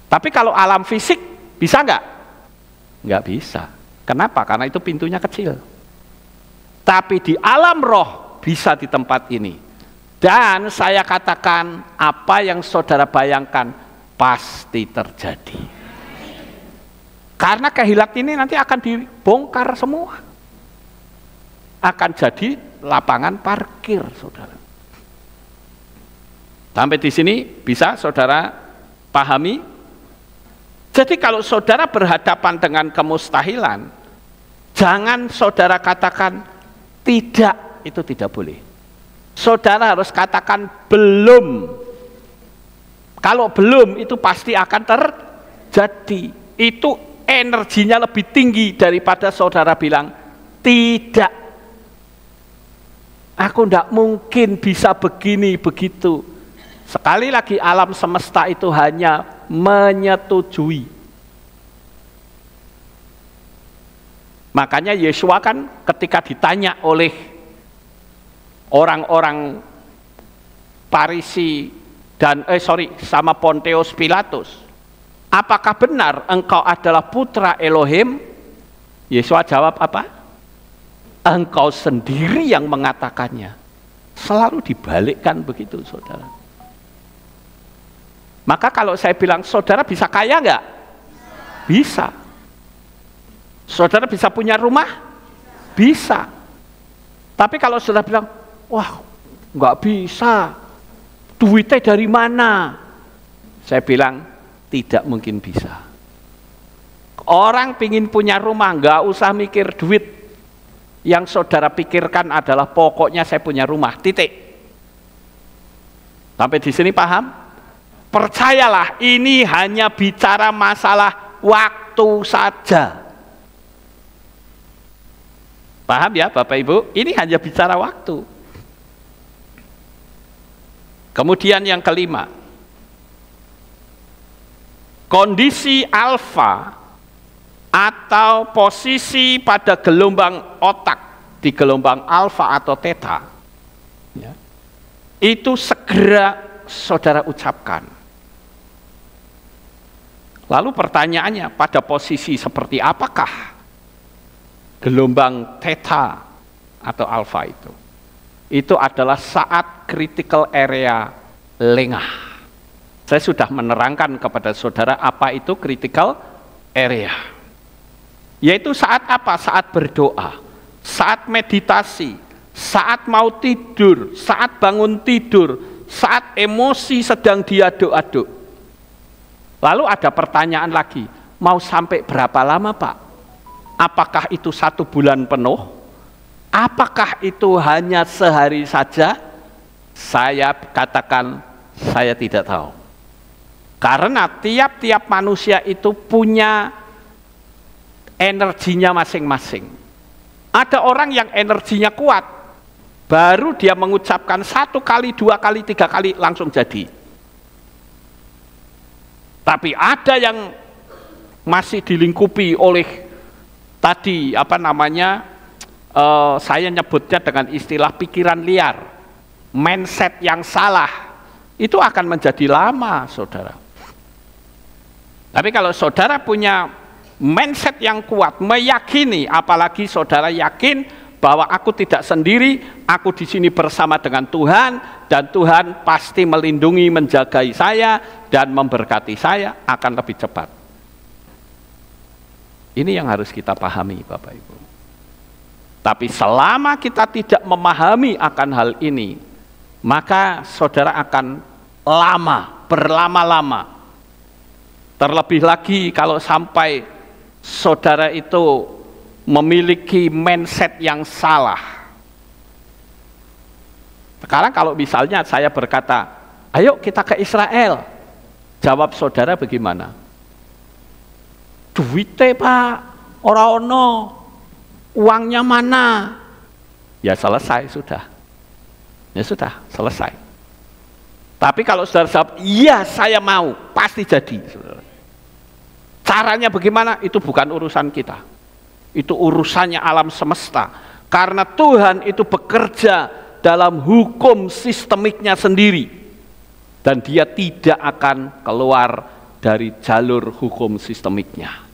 Tapi kalau alam fisik bisa nggak? Nggak bisa. Kenapa? Karena itu pintunya kecil. Tapi di alam roh bisa di tempat ini. Dan saya katakan, apa yang saudara bayangkan pasti terjadi. Karena kehilat ini nanti akan dibongkar semua. Akan jadi lapangan parkir, saudara. Sampai di sini bisa saudara pahami? Jadi kalau saudara berhadapan dengan kemustahilan, jangan saudara katakan tidak, itu tidak boleh. Saudara harus katakan belum. Kalau belum itu pasti akan terjadi. Itu energinya lebih tinggi daripada saudara bilang tidak. Aku tidak mungkin bisa begini begitu. Sekali lagi alam semesta itu hanya menyetujui. Makanya Yesua kan ketika ditanya oleh orang-orang Farisi dan sama Pontius Pilatus, apakah benar engkau adalah putra Elohim? Yesua jawab apa? Engkau sendiri yang mengatakannya. Selalu dibalikkan begitu, saudara. Maka kalau saya bilang, saudara bisa kaya enggak? Bisa. Saudara bisa punya rumah? Bisa. Tapi kalau saudara bilang, wah enggak bisa, duitnya dari mana? Saya bilang, tidak mungkin bisa. Orang pingin punya rumah, enggak usah mikir duit. Yang saudara pikirkan adalah pokoknya saya punya rumah, titik. Sampai di sini paham? Percayalah, ini hanya bicara masalah waktu saja. Paham ya Bapak Ibu? Ini hanya bicara waktu. Kemudian yang kelima, kondisi alfa atau posisi pada gelombang otak di gelombang alfa atau theta, ya, itu segera saudara ucapkan. Lalu pertanyaannya, pada posisi seperti apakah gelombang theta atau alfa itu? Itu adalah saat critical area lengah. Saya sudah menerangkan kepada saudara apa itu critical area. Yaitu saat apa? Saat berdoa, saat meditasi, saat mau tidur, saat bangun tidur, saat emosi sedang diaduk-aduk. Lalu ada pertanyaan lagi, mau sampai berapa lama Pak? Apakah itu 1 bulan penuh? Apakah itu hanya sehari saja? Saya katakan, saya tidak tahu. Karena tiap-tiap manusia itu punya energinya masing-masing. Ada orang yang energinya kuat, baru dia mengucapkan 1 kali, 2 kali, 3 kali langsung jadi. Tapi ada yang masih dilingkupi oleh tadi saya nyebutnya dengan istilah pikiran liar, mindset yang salah, itu akan menjadi lama, saudara. Tapi kalau saudara punya mindset yang kuat, meyakini, apalagi saudara yakin bahwa aku tidak sendiri, aku di sini bersama dengan Tuhan, dan Tuhan pasti melindungi, menjagai saya, dan memberkati saya, akan lebih cepat. Ini yang harus kita pahami, Bapak Ibu. Tapi selama kita tidak memahami akan hal ini, maka saudara akan berlama-lama. Terlebih lagi kalau sampai saudara itu memiliki mindset yang salah. Sekarang kalau misalnya saya berkata, ayo kita ke Israel, jawab saudara bagaimana? Duitnya Pak, ora ono, uangnya mana? Ya selesai sudah. Ya sudah, selesai. Tapi kalau saudara jawab, iya saya mau, pasti jadi. Caranya bagaimana? Itu bukan urusan kita. Itu urusannya alam semesta. Karena Tuhan itu bekerja dalam hukum sistemiknya sendiri. Dan dia tidak akan keluar dari jalur hukum sistemiknya.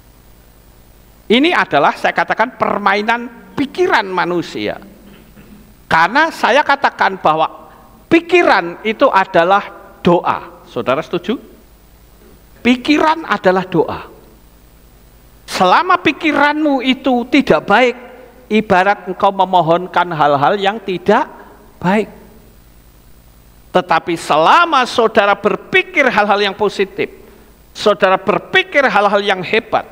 Ini adalah saya katakan permainan pikiran manusia. Karena saya katakan bahwa pikiran itu adalah doa. Saudara setuju? Pikiran adalah doa. Selama pikiranmu itu tidak baik, ibarat engkau memohonkan hal-hal yang tidak baik. Tetapi selama saudara berpikir hal-hal yang positif, saudara berpikir hal-hal yang hebat,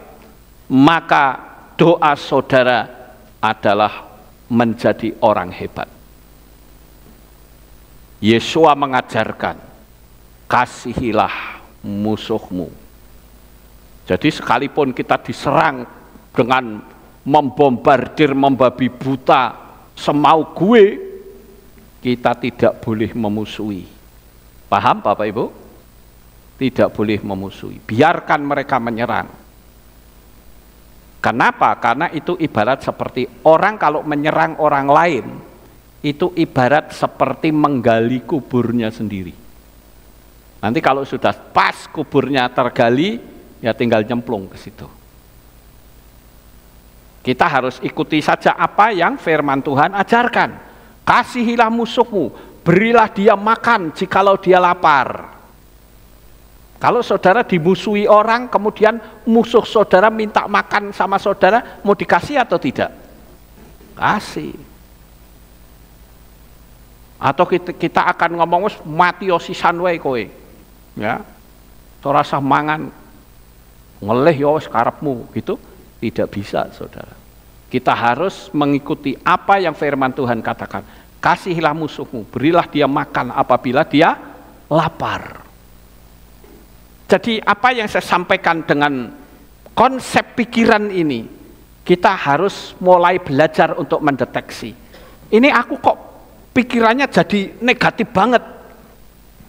maka doa saudara adalah menjadi orang hebat. Yesua mengajarkan, kasihilah musuhmu. Jadi sekalipun kita diserang dengan membombardir, membabi buta, semau gue, kita tidak boleh memusuhi. Paham Bapak Ibu? Tidak boleh memusuhi. Biarkan mereka menyerang. Kenapa? Karena itu ibarat seperti orang kalau menyerang orang lain, itu ibarat seperti menggali kuburnya sendiri. Nanti kalau sudah pas kuburnya tergali, ya tinggal nyemplung ke situ. Kita harus ikuti saja apa yang firman Tuhan ajarkan. Kasihilah musuhmu, berilah dia makan jikalau dia lapar. Kalau saudara dimusuhi orang, kemudian musuh saudara minta makan sama saudara, mau dikasih atau tidak? Kasih. Atau kita akan ngomong, mati sisan wae kowe. Ya. Ora usah mangan. Ngelih ya wis karepmu, gitu. Tidak bisa, saudara. Kita harus mengikuti apa yang firman Tuhan katakan. Kasihilah musuhmu, berilah dia makan apabila dia lapar. Jadi apa yang saya sampaikan dengan konsep pikiran ini, kita harus mulai belajar untuk mendeteksi. Ini aku kok pikirannya jadi negatif banget.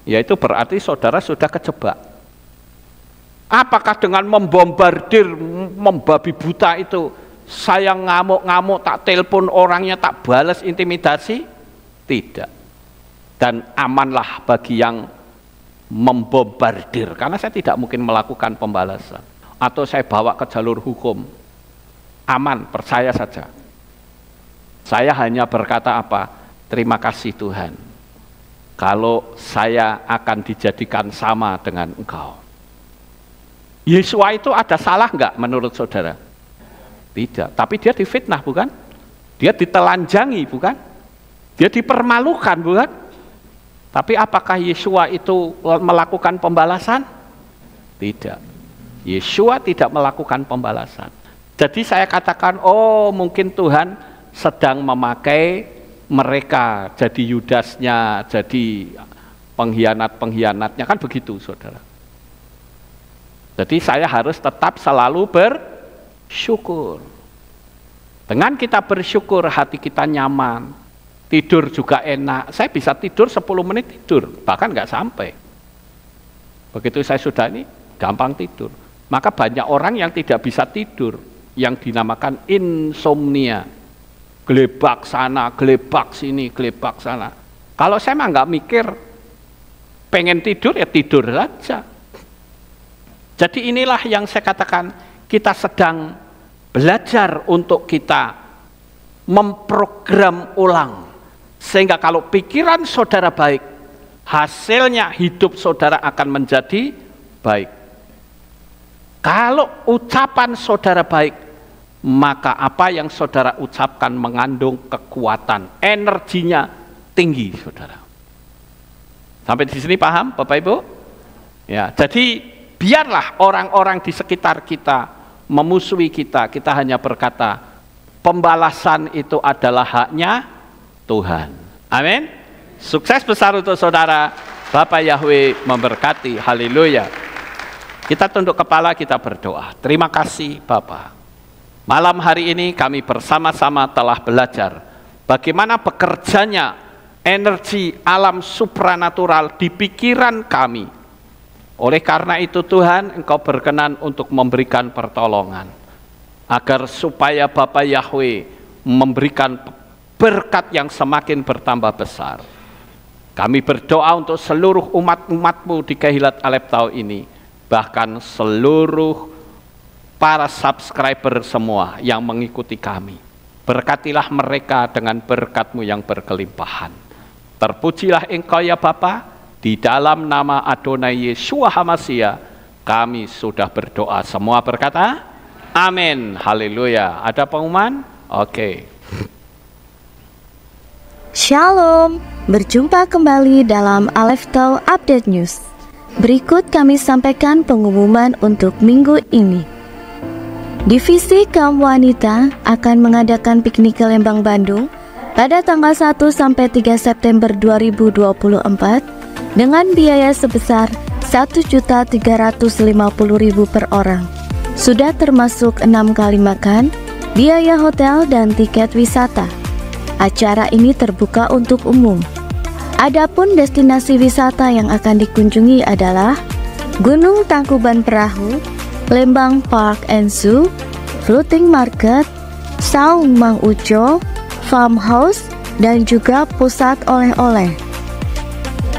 Ya itu berarti saudara sudah kejebak. Apakah dengan membombardir, membabi buta itu, saya ngamuk-ngamuk, tak telepon orangnya, tak balas intimidasi? Tidak. Dan amanlah bagi yang membombardir, karena saya tidak mungkin melakukan pembalasan. Atau saya bawa ke jalur hukum. Aman, percaya saja. Saya hanya berkata apa? Terima kasih Tuhan. Kalau saya akan dijadikan sama dengan engkau. Yesua itu ada salah enggak menurut saudara? Tidak, tapi dia difitnah bukan? Dia ditelanjangi bukan? Dia dipermalukan bukan? Tapi apakah Yesua itu melakukan pembalasan? Tidak. Yesua tidak melakukan pembalasan. Jadi saya katakan, oh mungkin Tuhan sedang memakai mereka jadi Yudasnya, jadi pengkhianat-pengkhianatnya, kan begitu saudara. Jadi saya harus tetap selalu bersyukur. Dengan kita bersyukur hati kita nyaman, tidur juga enak. Saya bisa tidur 10 menit tidur, bahkan nggak sampai. Begitu saya sudah ini gampang tidur. Maka banyak orang yang tidak bisa tidur, yang dinamakan insomnia. Gelebak sana, gelebak sini, gelebak sana. Kalau saya mah nggak mikir, pengen tidur ya tidur saja. Jadi inilah yang saya katakan, kita sedang belajar untuk kita memprogram ulang. Sehingga kalau pikiran saudara baik, hasilnya hidup saudara akan menjadi baik. Kalau ucapan saudara baik, maka apa yang saudara ucapkan mengandung kekuatan, energinya tinggi, saudara. Sampai di sini paham, Bapak Ibu? Ya, jadi biarlah orang-orang di sekitar kita memusuhi kita, kita hanya berkata, pembalasan itu adalah haknya Tuhan. Amin. Sukses besar untuk saudara. Bapak Yahweh memberkati. Haleluya. Kita tunduk kepala, kita berdoa. Terima kasih Bapak. Malam hari ini kami bersama-sama telah belajar bagaimana bekerjanya energi alam supranatural di pikiran kami. Oleh karena itu Tuhan, Engkau berkenan untuk memberikan pertolongan agar supaya Bapak Yahweh memberikan berkat yang semakin bertambah besar. Kami berdoa untuk seluruh umat-umat-Mu di Kehilat Aleptau ini, bahkan seluruh para subscriber semua yang mengikuti kami. Berkatilah mereka dengan berkat-Mu yang berkelimpahan. Terpujilah Engkau ya Bapa, di dalam nama Adonai Yeshua HaMashiach kami sudah berdoa. Semua berkata, amin, haleluya. Ada pengumuman? Oke. Shalom, berjumpa kembali dalam Aleph Tau Update News. Berikut kami sampaikan pengumuman untuk minggu ini. Divisi Kaum Wanita akan mengadakan piknik ke Lembang, Bandung pada tanggal 1 sampai 3 September 2024 dengan biaya sebesar Rp1.350.000 per orang. Sudah termasuk 6 kali makan, biaya hotel dan tiket wisata. Acara ini terbuka untuk umum. Adapun destinasi wisata yang akan dikunjungi adalah Gunung Tangkuban Perahu, Lembang Park and Zoo, Floating Market, Saung Mang Uco, Farmhouse, dan juga pusat oleh-oleh.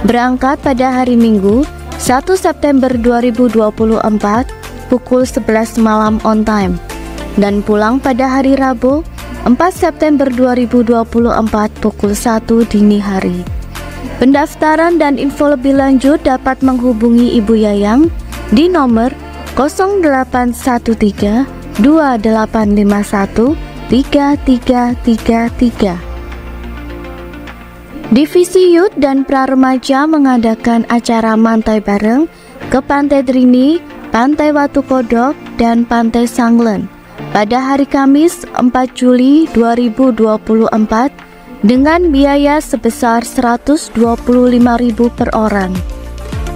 Berangkat pada hari Minggu 1 September 2024 pukul 11 malam on time dan pulang pada hari Rabu 4 September 2024 pukul 1 dini hari. Pendaftaran dan info lebih lanjut dapat menghubungi Ibu Yayang di nomor 0813 2851 3333. Divisi Youth dan Pra-Remaja mengadakan acara mantai bareng ke Pantai Drini, Pantai Watu Kodok, dan Pantai Sanglen pada hari Kamis 4 Juli 2024 dengan biaya sebesar Rp125.000 per orang.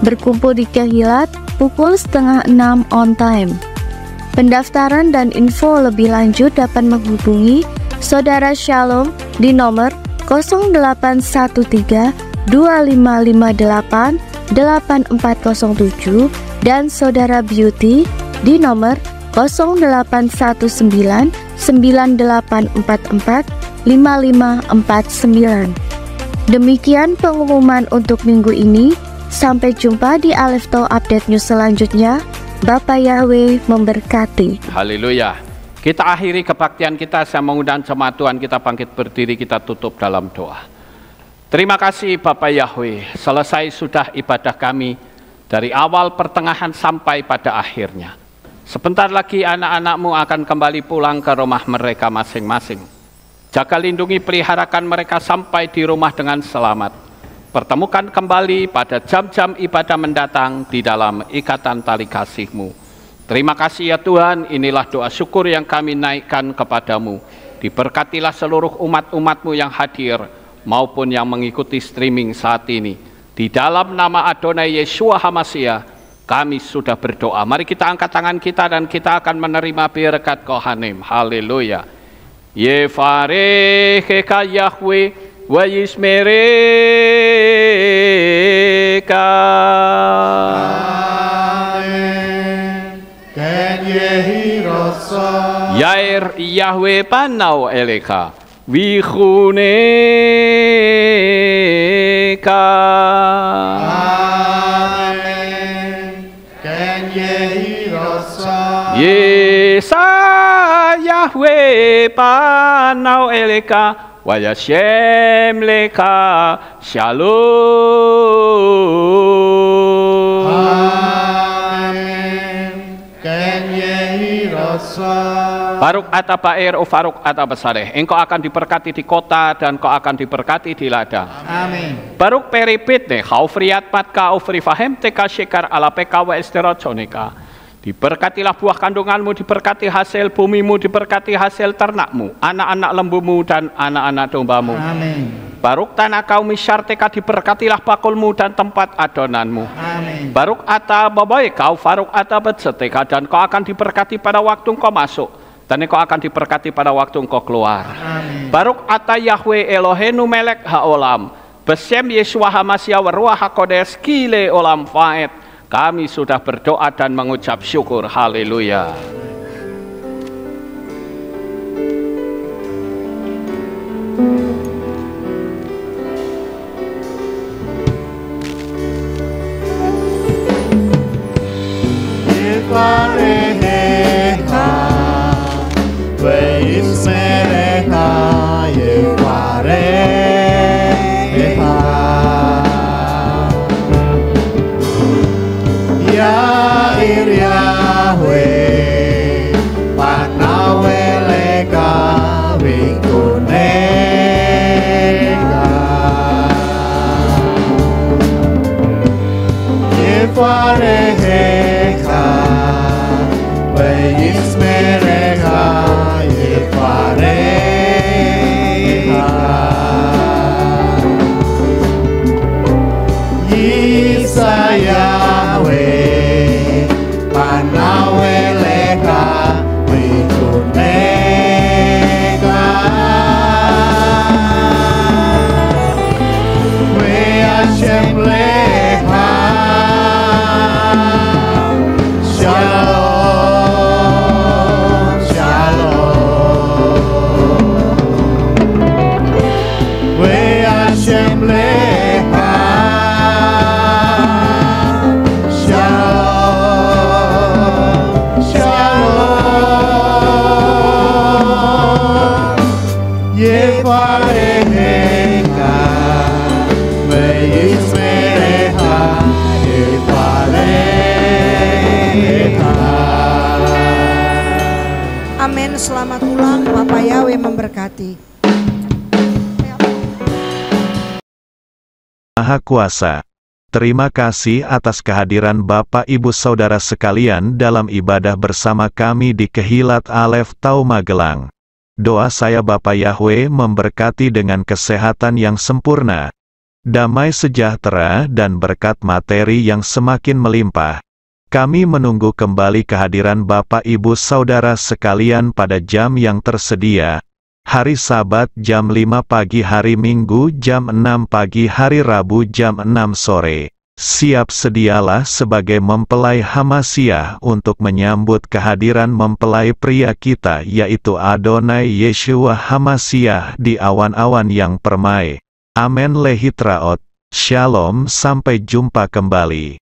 Berkumpul di Kehilat pukul 5:30 on time. Pendaftaran dan info lebih lanjut dapat menghubungi Saudara Shalom di nomor 0813 2558 8407 dan Saudara Beauty di nomor 0819 9844 5549. Demikian pengumuman untuk minggu ini. Sampai jumpa di Aleph Tau Update News selanjutnya. Bapak Yahweh memberkati. Haleluya. Kita akhiri kebaktian kita. Saya mengundang jemaat Tuhan kita bangkit berdiri, kita tutup dalam doa. Terima kasih Bapak Yahweh. Selesai sudah ibadah kami dari awal, pertengahan sampai pada akhirnya. Sebentar lagi anak-anak-Mu akan kembali pulang ke rumah mereka masing-masing. Jaga, lindungi, peliharakan mereka sampai di rumah dengan selamat. Pertemukan kembali pada jam-jam ibadah mendatang di dalam ikatan tali kasih-Mu. Terima kasih ya Tuhan, inilah doa syukur yang kami naikkan kepadamu. Diberkatilah seluruh umat-umat-Mu yang hadir maupun yang mengikuti streaming saat ini. Di dalam nama Adonai Yeshua HaMashiach kami sudah berdoa. Mari kita angkat tangan kita dan kita akan menerima berkat Kohanim. Haleluya. Yevarecheka Yahweh wa yismereka. Amen. Ken yehi rasa. Yair Yahweh panau eleka vichuneka. Amen. Ken yehi rasa. Yesa Yahweh panau eleka Wayashem leka shalom. Amen. Ken yehi rasa. Baruk ata baer ufaruk ata besareh. Engkau akan diberkati di kota dan kau akan diberkati di ladang. Amin. Baruk peripit ne khaufriyat patka ufri fahem teka shekar ala peka wa esterochonika. Diberkatilah buah kandunganmu, diberkati hasil bumimu, diberkati hasil ternakmu, anak-anak lembumu dan anak-anak dombamu. Amin. Baruk tanah kaum misyarteka, diberkatilah pakulmu dan tempat adonanmu. Amin. Baruk ata babai kau faruk ata betseteka, dan kau akan diberkati pada waktu engkau masuk, dan engkau akan diberkati pada waktu engkau keluar. Amin. Baruk ata Yahweh Elohenu melek haolam, besem Yeshua HaMashiach wa ruach hakodes kile olam faed. Kami sudah berdoa dan mengucap syukur. Haleluya. Yevarechecha Amin, selamat ulang, Bapak Yahweh memberkati. Maha Kuasa, terima kasih atas kehadiran Bapak Ibu Saudara sekalian dalam ibadah bersama kami di Kehilat Alef Tau Magelang. Doa saya Bapak Yahweh memberkati dengan kesehatan yang sempurna, damai sejahtera dan berkat materi yang semakin melimpah. Kami menunggu kembali kehadiran Bapak Ibu Saudara sekalian pada jam yang tersedia. Hari Sabat jam 5 pagi, hari Minggu jam 6 pagi, hari Rabu jam 6 sore. Siap sedialah sebagai mempelai Hamasiah untuk menyambut kehadiran mempelai pria kita yaitu Adonai Yeshua Hamasiah di awan-awan yang permai. Amen lehitraot. Shalom, sampai jumpa kembali.